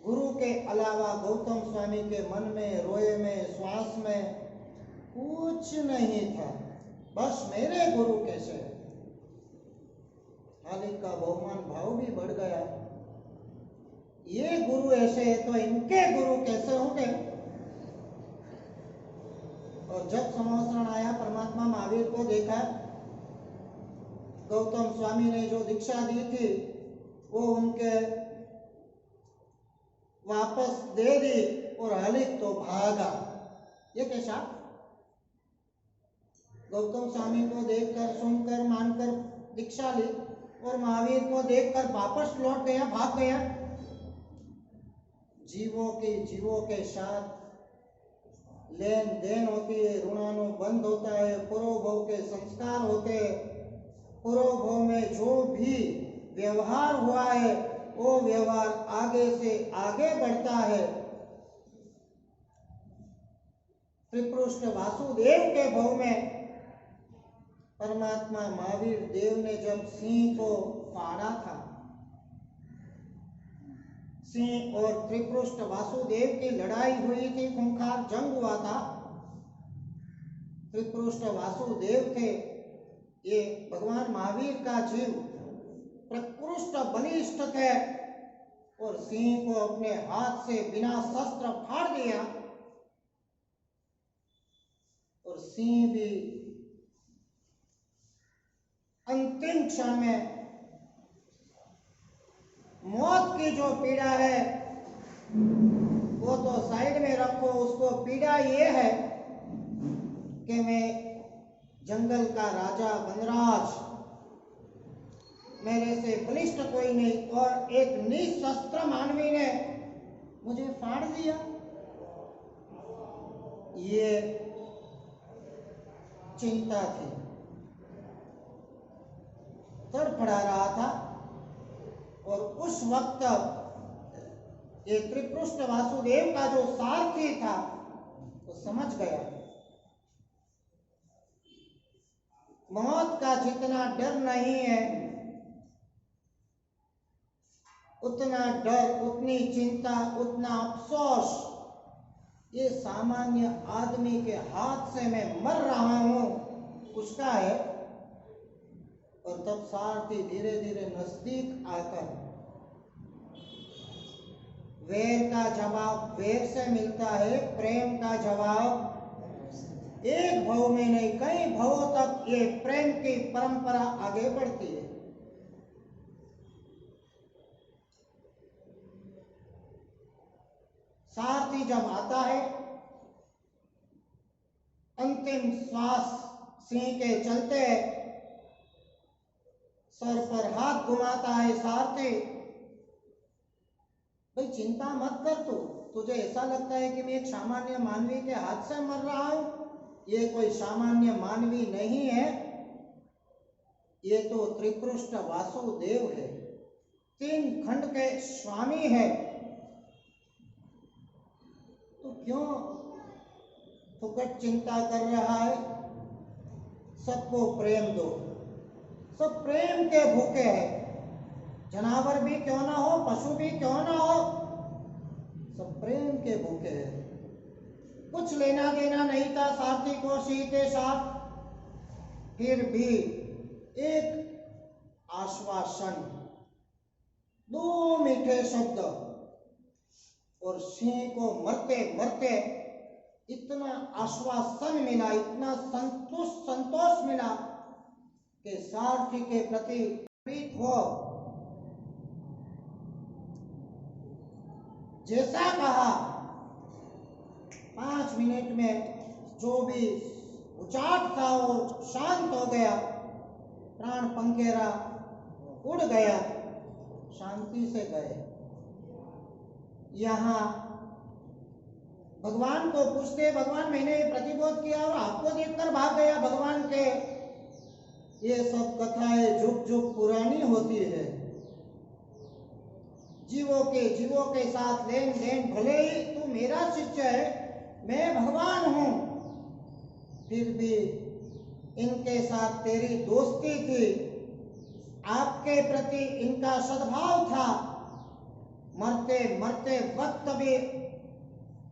गुरु के अलावा गौतम स्वामी के मन में, रोए में, श्वास में कुछ नहीं था, बस मेरे गुरु कैसे। हालिक का बहुमान भाव भी बढ़ गया, ये गुरु ऐसे है तो इनके गुरु कैसे होंगे। और जब संवत्सरण आया, परमात्मा महावीर को देखा, गौतम स्वामी ने जो दीक्षा दी थी वो उनके वापस दे दी और हालिक तो भागा। ये कैसा? गौतम स्वामी को देखकर, सुनकर, मानकर दीक्षा ली और महावीर को देखकर वापस लौट गया, भाग गया। जीवों के साथ लेन देन होती है, ऋणानुबंध होता है, पूर्वभव के संस्कार होते हैं, पूर्वभव में जो भी व्यवहार हुआ है वो व्यवहार आगे से आगे बढ़ता है। त्रिपुष्ट वासुदेव के भव में परमात्मा महावीर देव ने जब सिंह को फाड़ा था, सिंह और त्रिपुष्ट वासुदेव की लड़ाई हुई थी, खूंखार जंग हुआ था। त्रिपुष्ट वासुदेव थे, ये भगवान महावीर का जीव प्रकृष्ट बलिष्ठ थे और सिंह को अपने हाथ से बिना शस्त्र फाड़ दिया और सिंह भी अंतिम क्षण में, मौत की जो पीड़ा है वो तो साइड में रखो, उसको पीड़ा ये है कि मैं जंगल का राजा वनराज, मेरे से बलिष्ठ कोई नहीं और एक निशस्त्र मानवी ने मुझे फाड़ दिया। ये चिंता थी, तड़फड़ा रहा था। और उस वक्त ये त्रिपुष्ट वासुदेव का जो सारथी था वो समझ गया, मौत का जितना डर नहीं है उतना डर, उतनी चिंता, उतना अफसोस ये सामान्य आदमी के हाथ से मैं मर रहा हूं उसका है। और तब सारथी धीरे धीरे नजदीक आकर, वैर का जवाब वैर से मिलता है, प्रेम का जवाब एक भव में नहीं कई भवों तक ये प्रेम की परंपरा आगे बढ़ती है। सारथी जब आता है, अंतिम श्वास सिंह के चलते सर पर हाथ घुमाता है सारथी, भाई चिंता मत कर, तुझे ऐसा लगता है कि मैं एक सामान्य मानवी के हाथ से मर रहा हूं, ये कोई सामान्य मानवी नहीं है, ये तो त्रिपृष्ठ वासुदेव है, 3 खंड के स्वामी है, तो क्यों फुकट चिंता कर रहा है? सबको प्रेम दो, सब प्रेम के भूखे हैं, जानवर भी क्यों ना हो, पशु भी क्यों ना हो, सब प्रेम के भूखे हैं। कुछ लेना देना नहीं था सारथी को सिंह के साथ, फिर भी एक आश्वासन, 2 मीठे शब्द, और सिंह को मरते मरते इतना आश्वासन मिला, इतना संतोष मिला कि सारथी के प्रति प्रीत हो। जैसा कहा 5 मिनट में जो भी उचाट था वो शांत हो गया, प्राण पंखेरा उड़ गया, शांति से गए। यहाँ भगवान को पूछते, भगवान मैंने ये प्रतिबोध किया और आपको देखकर भाग गया। भगवान के ये सब कथाएं जुग जुग पुरानी होती है, जीवों के साथ लेन देन, भले ही तू मेरा शिष्य है, मैं भगवान हूं, फिर भी इनके साथ तेरी दोस्ती थी, आपके प्रति इनका सद्भाव था। मरते मरते वक्त भी,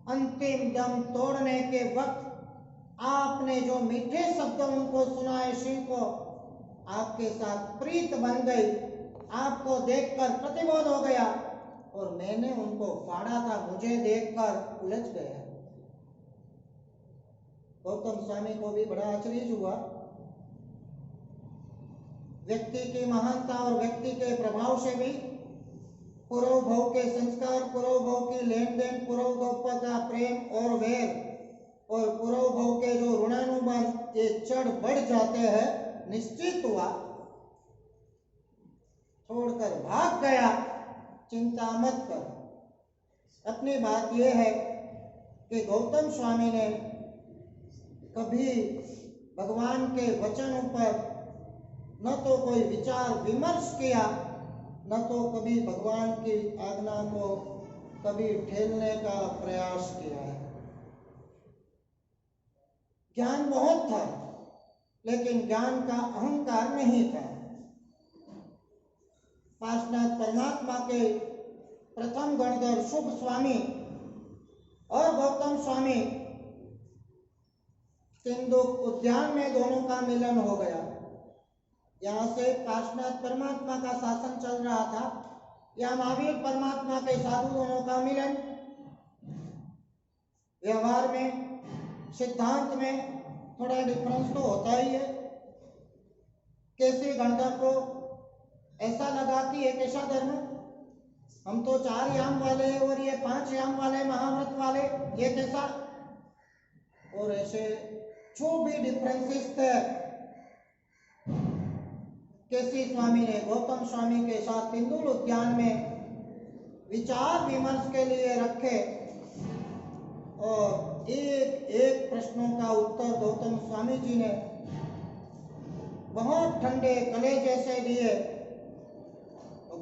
अंतिम दम तोड़ने के वक्त आपने जो मीठे शब्द उनको सुनाए, सिंह को आपके साथ प्रीत बन गई, आपको देखकर प्रतिबोध हो गया और मैंने उनको फाड़ा था, मुझे देखकर उलझ गया। गौतम स्वामी को भी बड़ा आश्चर्य हुआ। व्यक्ति की महानता और व्यक्ति के प्रभाव से भी पूर्व भव के संस्कार, पूर्व भव की लेन देन, पूर्व भव का प्रेम और वैर और पूर्व भव के जो ऋणानुबंध ये चढ़ बढ़ जाते हैं। निश्चित हुआ, छोड़कर भाग गया, चिंता मत कर। अपनी बात यह है कि गौतम स्वामी ने कभी भगवान के वचनों पर न तो कोई विचार विमर्श किया, न तो कभी भगवान की आज्ञा को कभी ठेलने का प्रयास किया है। ज्ञान बहुत था, लेकिन ज्ञान का अहंकार नहीं था। पार्श्वनाथ परमात्मा के प्रथम गणधर शुभ स्वामी और गौतम स्वामी सिंधुक उद्यान में दोनों का मिलन हो गया। यहाँ से पार्श्वनाथ परमात्मा का शासन चल रहा था, या महावीर परमात्मा के साधु दोनों का मिलन। व्यवहार में, सिद्धांत में थोड़ा डिफरेंस तो होता ही है। कैसे गणधर को ऐसा लगा कि ये कैसा धर्म, हम तो 4 याम वाले हैं और ये 5 याम वाले, महाव्रत वाले, ये कैसा। और ऐसे जो भी डिफरेंसेस थे, केसी स्वामी ने गौतम स्वामी के साथ सिंधुल उद्यान में विचार विमर्श के लिए रखे और एक एक प्रश्नों का उत्तर गौतम स्वामी जी ने बहुत ठंडे कलेजे से दिए।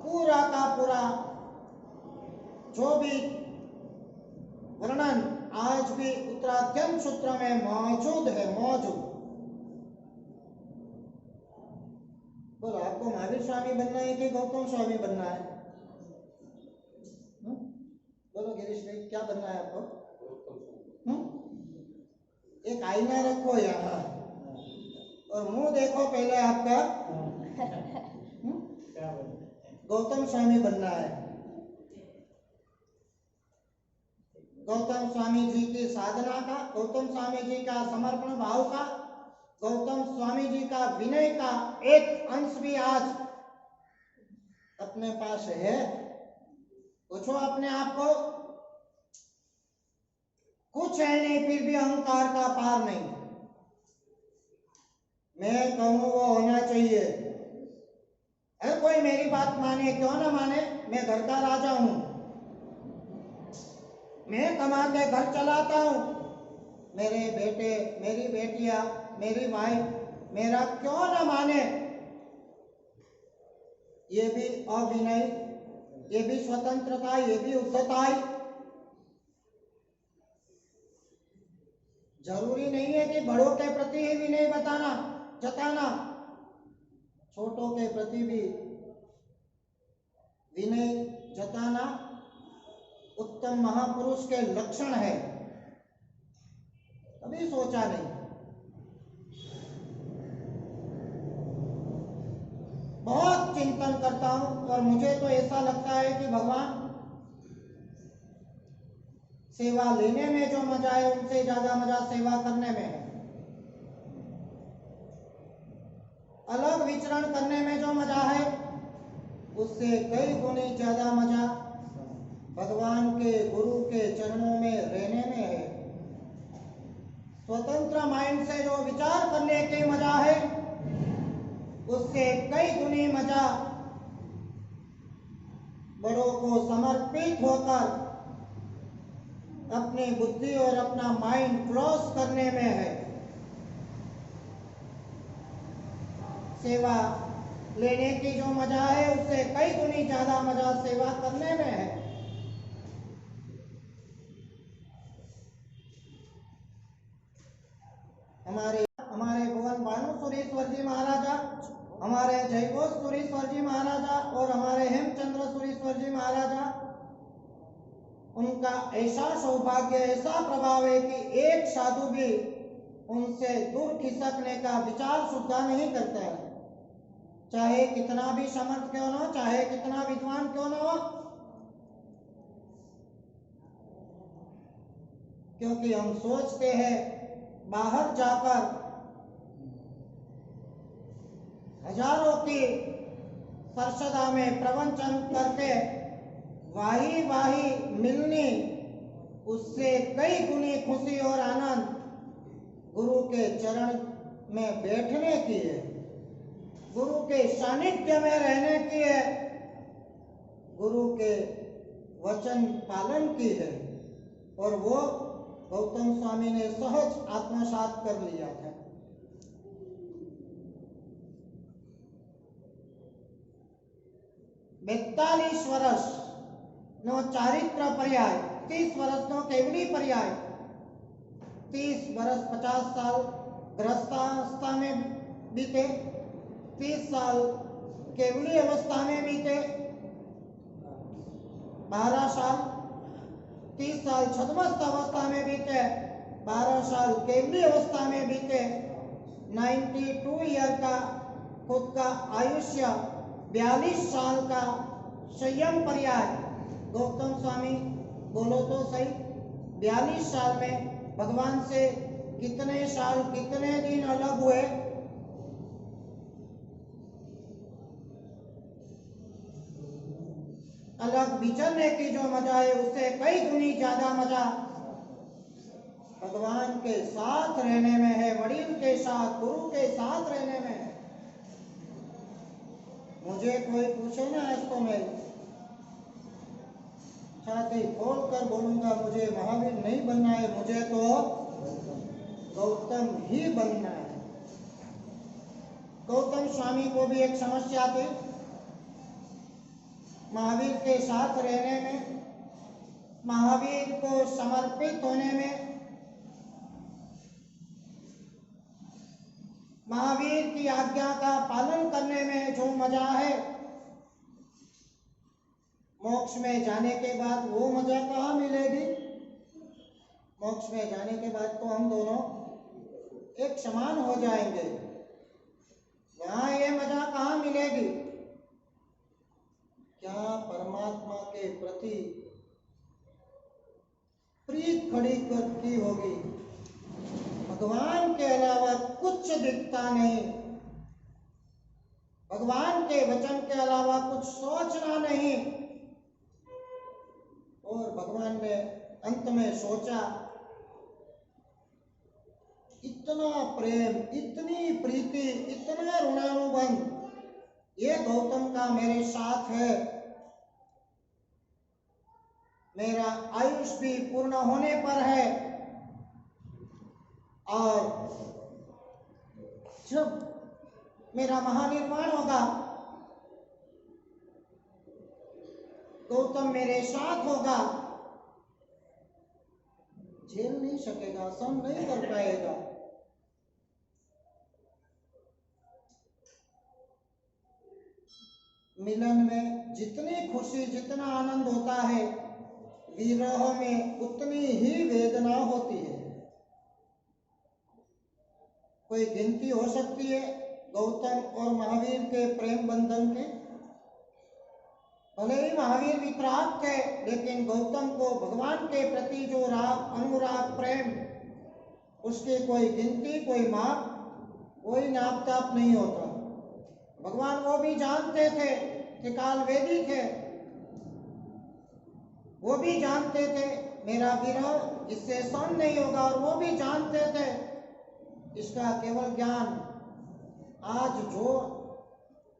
पूरा का पूरा जो भी वर्णन आज भी उत्तराध्ययन सूत्र में मौजूद है, मौजूद। बोलो, आपको महावीर स्वामी बनना है कि गौतम स्वामी बनना है? बोलो गिरीश भाई, क्या बनना है आपको? एक आईना रखो यहाँ और मुंह देखो पहले आपका। गौतम स्वामी बनना है। गौतम स्वामी जी की साधना का, गौतम स्वामी जी का समर्पण भाव का, गौतम स्वामी जी का विनय का एक अंश भी आज अपने पास है। पूछो अपने आप को, कुछ है नहीं फिर भी अहंकार का पार नहीं। मैं कहूं वो होना चाहिए। अरे कोई मेरी बात माने क्यों ना माने, मैं घर का राजा हूं, मैं कमा के घर चलाता हूं। मेरे बेटे, मेरी बेटियां, मेरी वाइफ मेरा क्यों ना माने, ये भी अविनय, ये भी स्वतंत्रता, ये भी उद्धता। जरूरी नहीं है कि बड़ों के प्रति ही विनय जताना, छोटों के प्रति भी विनय जताना उत्तम महापुरुष के लक्षण है। कभी सोचा नहीं। बहुत चिंतन करता हूं और मुझे तो ऐसा लगता है कि भगवान सेवा लेने में जो मजा है उनसे ज्यादा मजा सेवा करने में है। अलग विचरण करने में जो मजा है उससे कई गुनी ज्यादा मजा भगवान के गुरु के चरणों में रहने में है। स्वतंत्र माइंड से जो विचार करने की मजा है उससे कई गुनी मजा बड़ों को समर्पित होकर अपनी बुद्धि और अपना माइंड क्रॉस करने में है। सेवा लेने की जो मजा है उससे कई गुनी ज्यादा मजा सेवा करने में है। हमारे भुवन भानु सुरेश्वर जी महाराजा, हमारे जयघोष सुरेश्वर जी महाराजा और हमारे हेमचंद्र सुरेश्वर जी महाराजा, उनका ऐसा सौभाग्य, ऐसा प्रभाव है कि एक साधु भी उनसे दूर खिसकने का विचार सुद्धा नहीं करता है, चाहे कितना भी समर्थ क्यों न हो, चाहे कितना विद्वान क्यों न हो। क्योंकि हम सोचते हैं बाहर जाकर हजारों की सरसदा में प्रवचन करके वाही वाही मिलनी, उससे कई गुनी खुशी और आनंद गुरु के चरण में बैठने की है, गुरु के सानिध्य में रहने की है, गुरु के वचन पालन की है। और वो गौतम स्वामी ने सहज आत्मसात कर लिया था। બેતાલીસ વર્ષ નો ચારિત્ર પર્યાય, 30 વર્ષ નો કેવડી પર્યાય, 30 વર્ષ 50 साल गृहस्थावस्था में बीते, 30 साल केवली अवस्था में बीते, 12 साल 30 साल छद्मस्थ अवस्था में बीते, 12 साल केवली अवस्था में बीते, 92 ईयर का खुद का आयुष्य, 42 साल का संयम पर्याय। गौतम स्वामी बोलो तो सही, 42 साल में भगवान से कितने साल कितने दिन अलग हुए। अलग विचरने की जो मजा है उससे कई गुनी ज्यादा मजा भगवान के साथ रहने में है, वडील के साथ, गुरु के साथ रहने में है। मुझे कोई पूछे ना, आज तो मैं छाती खोल कर बोलूंगा, मुझे महावीर नहीं बनना है, मुझे तो गौतम ही बनना है। गौतम स्वामी को भी एक समस्या थी महावीर के साथ रहने में, महावीर को समर्पित होने में, महावीर की आज्ञा का पालन करने में जो मजा है, मोक्ष में जाने के बाद वो मजा कहाँ मिलेगी। मोक्ष में जाने के बाद तो हम दोनों एक समान हो जाएंगे, वहां ये मजा कहाँ मिलेगी। क्या परमात्मा के प्रति प्रीत खड़ी की होगी। भगवान के अलावा कुछ दिखता नहीं, भगवान के वचन के अलावा कुछ सोचना नहीं। और भगवान ने अंत में सोचा, इतना प्रेम, इतनी प्रीति, इतना ऋणानुबंध ये गौतम का मेरे साथ है, मेरा आयुष भी पूर्ण होने पर है, और जब मेरा महानिर्वाण होगा गौतम मेरे साथ होगा, झेल नहीं सकेगा, सहन नहीं कर पाएगा। मिलन में जितनी खुशी, जितना आनंद होता है, विरह में उतनी ही वेदना होती है। कोई गिनती हो सकती है गौतम और महावीर के प्रेम बंधन के? भले ही महावीर वितराग थे, लेकिन गौतम को भगवान के प्रति जो राग, अनुराग, प्रेम, उसकी कोई गिनती, कोई माप, कोई नाप ताप नहीं होता। भगवान वो भी जानते थे कि काल वेदी थे, वो भी जानते थे मेरा विरह इससे सहन नहीं होगा, और वो भी जानते थे इसका केवल ज्ञान आज जो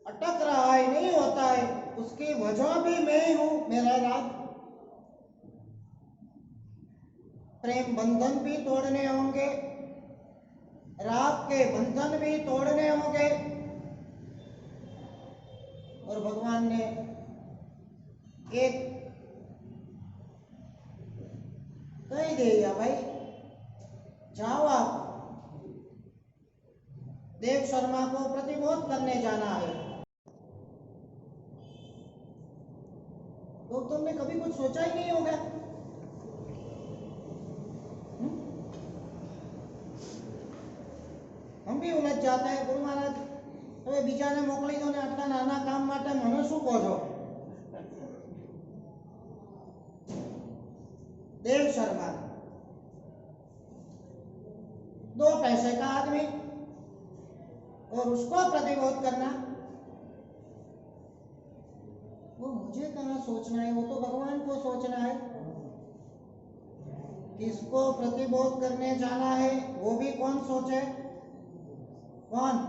अटक रहा है, नहीं होता है, उसकी वजह भी मैं ही हूं। मेरा राग, प्रेम बंधन भी तोड़ने होंगे, राग के बंधन भी तोड़ने होंगे। और भगवान ने एक कह दिया, भाई जाओ, आप देव शर्मा को प्रतिबोध करने जाना है। तो तुमने कभी कुछ सोचा ही नहीं होगा। हम भी उलझ जाते हैं, गुरु महाराज तो बीजा ने मोकली दो ने आटला नाना काम माटे मने शू कहो छो? देव शर्मा 2 पैसे का आदमी, और उसको प्रतिबोध करना, वो मुझे कहाँ सोचना है, वो तो भगवान को सोचना है। किसको प्रतिबोध करने जाना है वो भी कौन सोचे, कौन?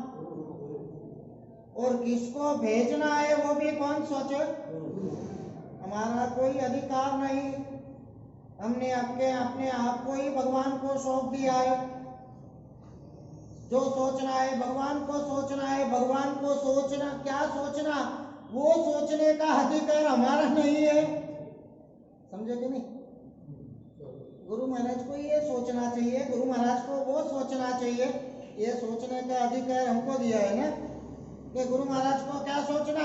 और किसको भेजना है वो भी कौन सोचे। हमारा कोई अधिकार नहीं, हमने अपने आप को ही भगवान को सौंप दिया है। जो सोचना है भगवान को सोचना है, भगवान को सोचना, क्या सोचना, वो सोचने का अधिकार हमारा नहीं है। समझे कि नहीं? गुरु महाराज को ये सोचना चाहिए, गुरु महाराज को वो सोचना चाहिए, ये सोचने का अधिकार हमको दिया है ना, कि गुरु महाराज को क्या सोचना।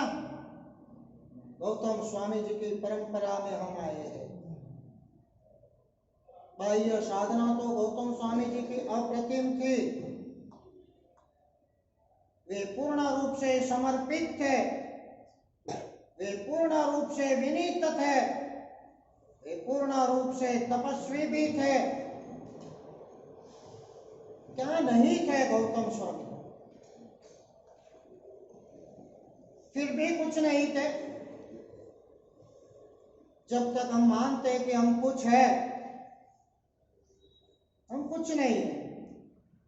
गौतम स्वामी जी की परंपरा में हम आए हैं। बाह्य साधना तो गौतम स्वामी जी की अप्रतिम थी, वे पूर्ण रूप से समर्पित थे, वे पूर्ण रूप से विनीत थे, वे पूर्ण रूप से तपस्वी भी थे। क्या नहीं थे गौतम स्वामी? फिर भी कुछ नहीं थे। जब तक हम मानते कि हम कुछ है, हम कुछ नहीं है।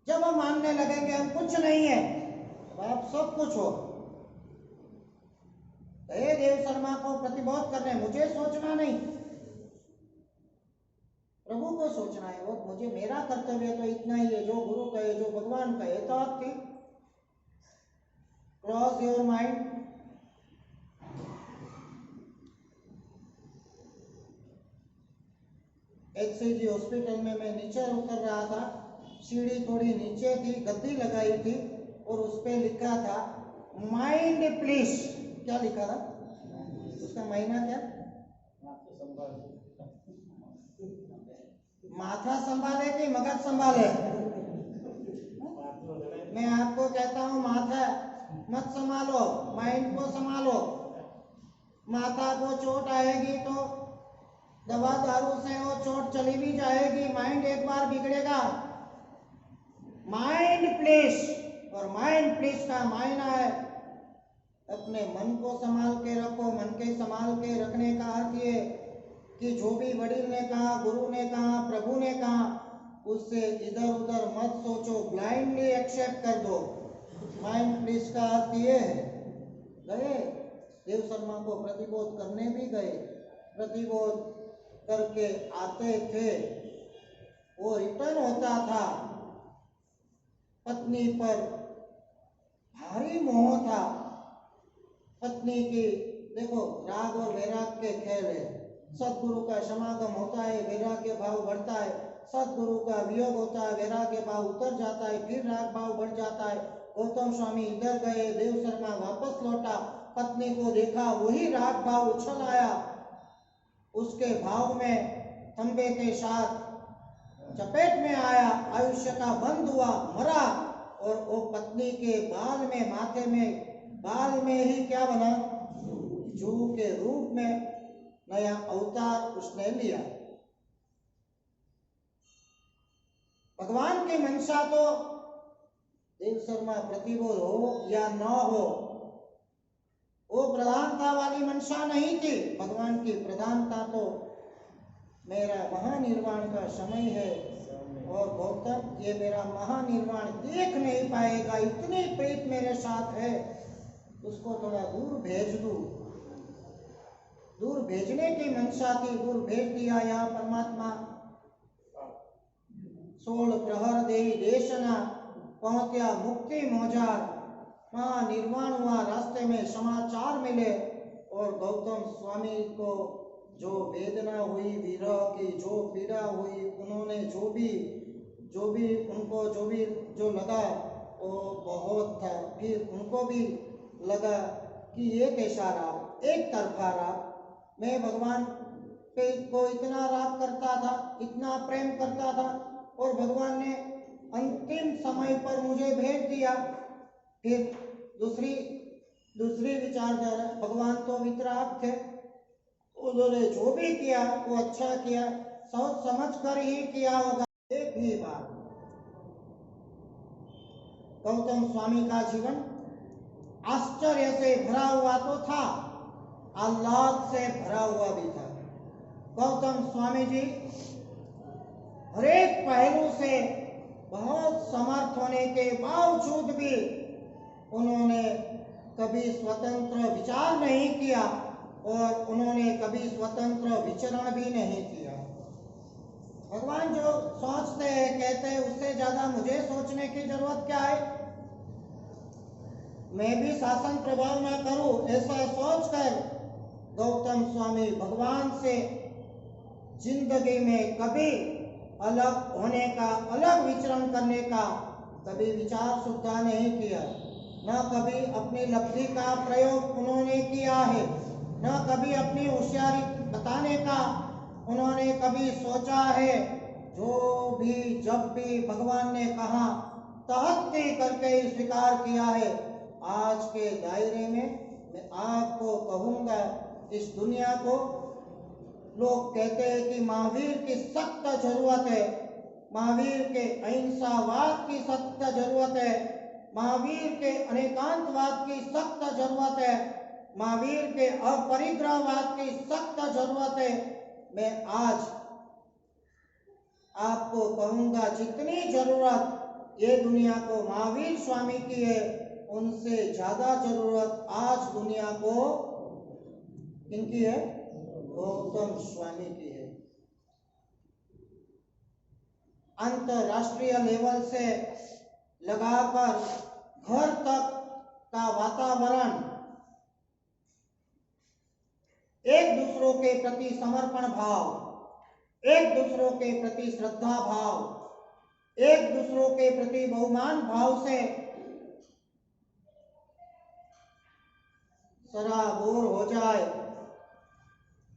जब हम मानने लगेंगे हम कुछ नहीं है, तो आप सब कुछ हो। हे देव शर्मा को प्रतिबोध करने मुझे सोचना नहीं, प्रभु को सोचना है। वो मुझे, मेरा कर्तव्य तो इतना ही है, जो गुरु कहे, जो भगवान कहे, तो आप थी cross your mind. HCG hospital में मैं नीचे उतर रहा था, सीढ़ी थोड़ी नीचे थी, गद्दी लगाई थी, और उस पे लिखा था माइंड प्लीज। क्या लिखा था उसका महीना? क्या? माथा संभाले कि मगज संभाले? मैं आपको कहता हूँ माथा मत संभालो, माइंड को संभालो। माथा को चोट आएगी तो दवा दारू से वो चोट चली भी जाएगी, माइंड एक बार बिगड़ेगा। माइंड प्लीज, और माइंड प्लीज का मायना है अपने मन को संभाल के रखो। मन के संभाल के रखने का अर्थ ये कि जो भी वडील ने कहा, गुरु ने कहा, प्रभु ने कहा, उससे इधर उधर मत सोचो, ब्लाइंडली एक्सेप्ट कर दो। माइंड प्लीज का अर्थ ये है। गए देव शर्मा को प्रतिबोध करने भी गए, प्रतिबोध करके आते थे, वो रिटर्न होता था। पत्नी पर भारी मोह था, पत्नी की देखो, राग और वैराग के खेल है। सदगुरु का समागम होता है, वैराग्य भाव बढ़ता है। सदगुरु का वियोग होता है, वैराग्य भाव उतर जाता है, फिर राग भाव बढ़ जाता है। गौतम स्वामी इधर गए, देव शर्मा वापस लौटा, पत्नी को देखा, वही राग भाव उछल आया, उसके भाव में तंबे के साथ चपेट में आया, आयुष्य का बंद हुआ, मरा। और वो पत्नी के बाल में, माथे में, बाल में ही क्या बना, जू के रूप में नया अवतार उसने लिया। भगवान की मंशा तो देव शर्मा प्रतिबोध हो या न हो, वो प्रधानता वाली मंशा नहीं थी। भगवान की प्रधानता तो मेरा महानिर्वाण का समय है और गौतम ये मेरा महानिर्वाण देख नहीं पाएगा, इतनी प्रीत मेरे साथ है, उसको थोड़ा दूर भेज दूं। दूर भेजने की मंशा थी, दूर भेज दिया। यहाँ परमात्मा 16 प्रहर दे देशना पहुंचा मुक्ति मोजार, महानिर्वाण हुआ, रास्ते में समाचार मिले और गौतम स्वामी को जो वेदना हुई, विरह की जो पीड़ा हुई, उन्होंने जो भी उनको जो लगा वो बहुत था। फिर उनको भी लगा कि ये कैसा राग, एक तरफा राग। मैं भगवान पे को इतना राग करता था, इतना प्रेम करता था, और भगवान ने अंतिम समय पर मुझे भेज दिया। फिर दूसरी विचारधारा, भगवान तो वितराग थे, उन्होंने जो भी किया वो अच्छा किया, सोच समझ कर ही किया होगा। एक ही बात, गौतम स्वामी का जीवन आश्चर्य से भरा हुआ तो था, आह्लाद से भरा हुआ भी था। गौतम स्वामी जी हरेक पहलू से बहुत समर्थ होने के बावजूद भी उन्होंने कभी स्वतंत्र विचार नहीं किया और उन्होंने कभी स्वतंत्र विचरण भी नहीं किया। भगवान जो सोचते हैं, कहते हैं, उससे ज्यादा मुझे सोचने की जरूरत क्या है। मैं भी शासन प्रभाव न करूं, ऐसा सोचकर गौतम स्वामी भगवान से जिंदगी में कभी अलग होने का, अलग विचरण करने का कभी विचार सुद्धा नहीं किया। न कभी अपनी लब्धि का प्रयोग उन्होंने किया है, न कभी अपनी होशियारी बताने का उन्होंने कभी सोचा है। जो भी जब भी भगवान ने कहा तहत्ती करके ही स्वीकार किया है। आज के दायरे में मैं आपको कहूँगा, इस दुनिया को लोग कहते हैं कि महावीर की सख्त जरूरत है, महावीर के अहिंसावाद की सख्त जरूरत है, महावीर के अनेकांतवाद की सख्त जरूरत है, महावीर के अपरिग्रहवाद की सख्त जरूरत है। मैं आज आपको कहूँगा, जितनी जरूरत ये दुनिया को महावीर स्वामी की है, उनसे ज्यादा जरूरत आज दुनिया को किनकी है? गौतम स्वामी की है। अंतरराष्ट्रीय लेवल से लगाकर घर तक का वातावरण एक दूसरों के प्रति समर्पण भाव, एक दूसरों के प्रति श्रद्धा भाव, एक दूसरों के प्रति बहुमान भाव से सराबोर हो जाए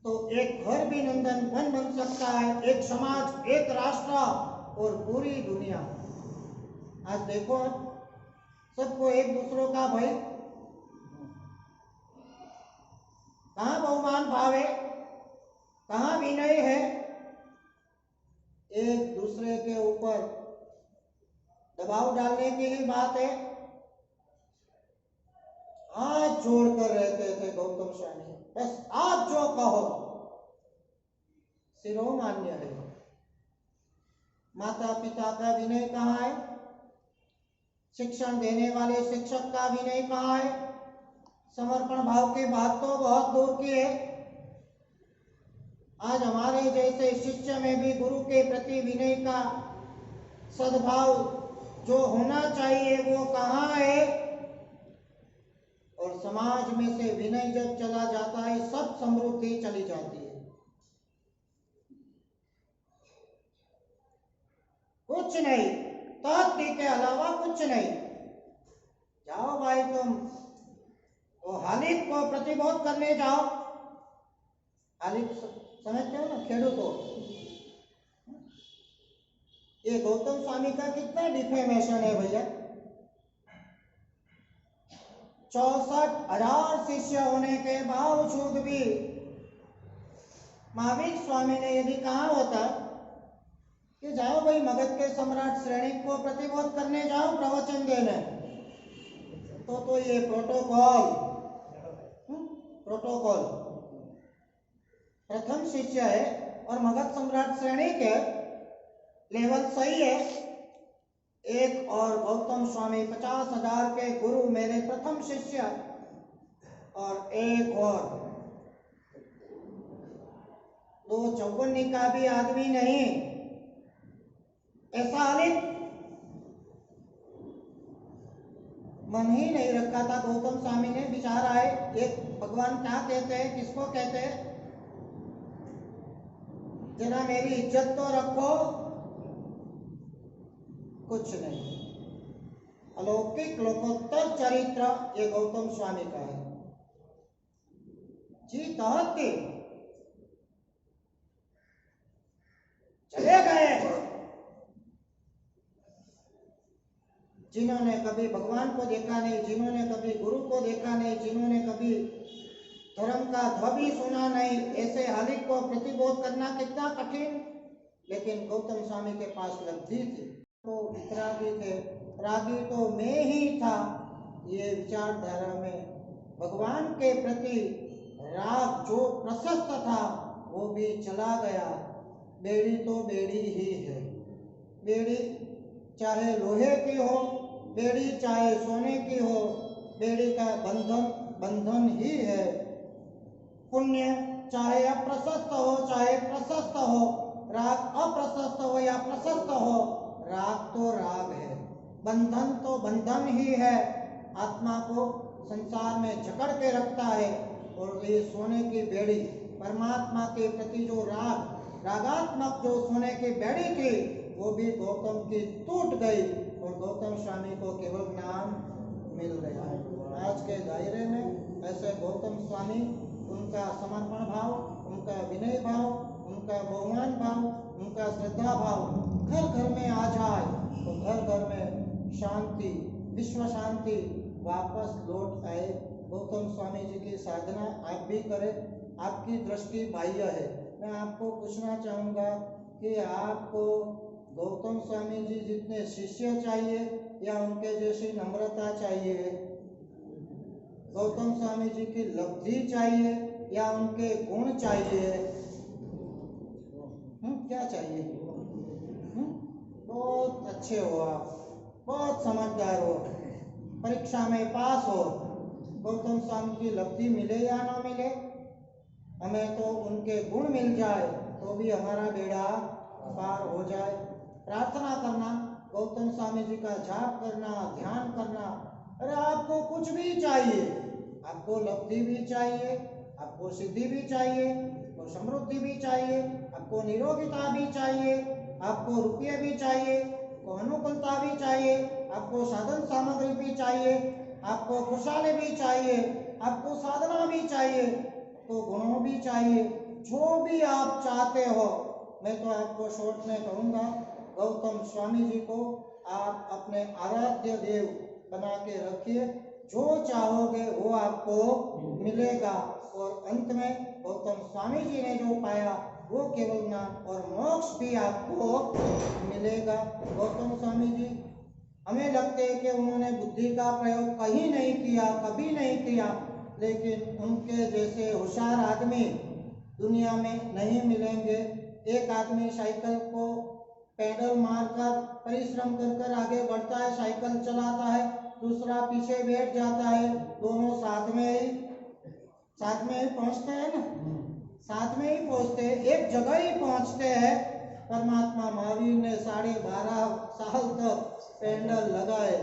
तो एक घर भी नंदन बन सकता है, एक समाज, एक राष्ट्र और पूरी दुनिया। आज देखो, सबको एक दूसरों का भय, कहाँ बहुमान भाव है, कहाँ विनय है। एक दूसरे के ऊपर दबाव डालने की ही बात है। हाथ जोड़कर रहते थे गौतम स्वामी, बस आप जो कहो शिरोमान्य है। माता पिता का विनय कहाँ है? शिक्षण देने वाले शिक्षक का विनय कहाँ है? समर्पण भाव की बात तो बहुत दूर की है। आज हमारे जैसे शिष्य में भी गुरु के प्रति विनय का सद्भाव जो होना चाहिए वो कहाँ है? और और समाज में से विनय जब चला जाता है सब समृद्धि चली जाती है। कुछ नहीं, तहती के अलावा कुछ नहीं। जाओ भाई तुम तो हालिक को प्रतिबोध करने जाओ। हालिक समझते हो ना, खेडू को। ये गौतम स्वामी का कितना डिफेमेशन है भैया। 64,000 शिष्य होने के बावजूद भी महावीर स्वामी ने यदि कहा होता कि जाओ भाई मगध के सम्राट श्रेणी को प्रतिबोध करने जाओ प्रवचन देने, तो ये प्रोटोकॉल प्रथम शिष्य है और मगध सम्राट श्रेणी के लेवल सही है। एक और गौतम स्वामी 50,000 के गुरु मेरे प्रथम शिष्य, और एक और 2 चौगुनी का भी आदमी नहीं, ऐसा हालिक मन ही नहीं रखा था गौतम स्वामी ने। विचार आए एक भगवान क्या कहते हैं, किसको कहते हैं, जरा मेरी इज्जत तो रखो। कुछ नहीं, अलौकिक लोकोत्तर चरित्र ये गौतम स्वामी का है जी। तहती चले गए जिन्होंने कभी भगवान को देखा नहीं, जिन्होंने कभी गुरु को देखा नहीं, जिन्होंने कभी धर्म का ध्वनि सुना नहीं, ऐसे हालिक को प्रतिबोध करना कितना कठिन। लेकिन गौतम स्वामी के पास लब्धि थी, तो वितरागी थे, रागी तो मैं ही था। ये विचारधारा में भगवान के प्रति राग जो प्रशस्त था वो भी चला गया। बेड़ी तो बेड़ी ही है, बेड़ी चाहे लोहे की हो, बेड़ी चाहे सोने की हो, बेड़ी का बंधन बंधन ही है। पुण्य चाहे अप्रशस्त हो चाहे प्रशस्त हो, राग अप्रशस्त हो या प्रशस्त हो, राग तो राग है, बंधन तो बंधन ही है। आत्मा को संसार में जकड़ के रखता है। और ये सोने की बेड़ी परमात्मा के प्रति जो रागात्मक जो सोने की बेड़ी थी वो भी गौतम की टूट गई और गौतम स्वामी को केवल ज्ञान मिल गया। आज के दायरे में ऐसे गौतम स्वामी, उनका समर्पण भाव, उनका विनय भाव, उनका बहुमान भाव, उनका श्रद्धा भाव घर घर में आ जाए तो घर घर में शांति, विश्व शांति वापस लौट आए। गौतम स्वामी जी की साधना आप भी करें। आपकी दृष्टि बाह्य है। मैं आपको पूछना चाहूँगा कि आपको गौतम स्वामी जी जितने शिष्य चाहिए या उनके जैसी नम्रता चाहिए? गौतम स्वामी जी की लब्धि चाहिए या उनके गुण चाहिए? क्या चाहिए? बहुत अच्छे हो आप, बहुत समझदार हो, परीक्षा में पास हो। गौतम स्वामी की लब्धि मिले या ना मिले, हमें तो उनके गुण मिल जाए तो भी हमारा बेड़ा पार हो जाए। प्रार्थना करना, गौतम स्वामी जी का जाप करना, ध्यान करना। अरे आपको कुछ भी चाहिए, आपको लब्धि भी चाहिए, आपको सिद्धि भी चाहिए, आपको समृद्धि भी चाहिए, आपको निरोगिता भी चाहिए, आपको रुपये भी चाहिए, आपको अनुकूलता भी चाहिए, आपको साधन सामग्री भी चाहिए, आपको खुशहाली भी चाहिए, आपको साधना भी चाहिए, आपको गुणों भी चाहिए। जो भी आप चाहते हो, मैं तो आपको शॉर्ट में कहूँगा, गौतम स्वामी जी को आप अपने आराध्य देव बना के रखिए। जो चाहोगे वो आपको मिलेगा। और अंत में गौतम स्वामी जी ने जो पाया वो केवल ज्ञान और मोक्ष भी आपको मिलेगा। गौतम स्वामी जी हमें लगते है कि उन्होंने बुद्धि का प्रयोग कहीं नहीं किया, कभी नहीं किया, लेकिन उनके जैसे होशियार आदमी दुनिया में नहीं मिलेंगे। एक आदमी साइकिल को पैडल मारकर परिश्रम कर आगे बढ़ता है, साइकिल चलाता है, दूसरा पीछे बैठ जाता है, दोनों साथ में ही पहुंचते हैं ना, साथ में ही पहुंचते हैं, एक जगह ही पहुंचते हैं। परमात्मा महावीर ने 12.5 साल तक पैडल लगाए,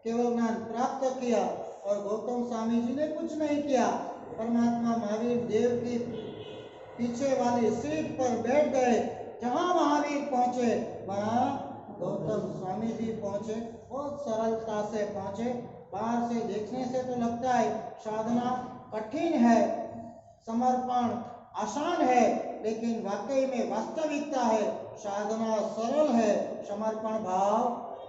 केवल ज्ञान प्राप्त किया, और गौतम स्वामी जी ने कुछ नहीं किया। परमात्मा महावीर देव की पीछे वाली सीट पर बैठ गए। जहां महावीर पहुंचे वहां गौतम स्वामी जी पहुंचे। बहुत सरलता से पहुंचे। बाहर से देखने से तो लगता है साधना कठिन है, समर्पण आसान है, लेकिन वाकई में वास्तविकता है साधना सरल है, समर्पण भाव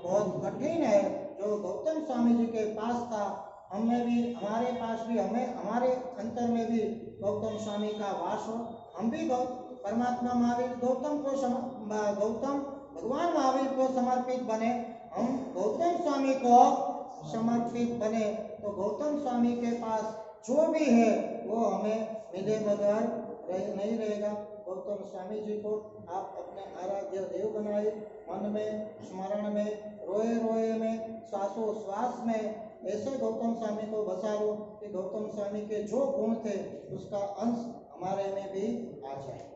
बहुत कठिन है। जो गौतम स्वामी जी के पास था, हमें भी, हमारे पास भी, हमें हमारे अंतर में भी गौतम स्वामी का वास हो। हम भी परमात्मा महावीर गौतम भगवान महावीर को समर्पित बने, हम गौतम स्वामी को समर्पित बने, तो गौतम स्वामी के पास जो भी है वो हमें मिले बगैर नहीं रहेगा। गौतम स्वामी जी को आप अपने आराध्य देव बनाए, मन में, स्मरण में, रोए रोए में, श्वासों श्वास में ऐसे गौतम स्वामी को बसा लो कि गौतम स्वामी के जो गुण थे उसका अंश हमारे में भी आ जाए।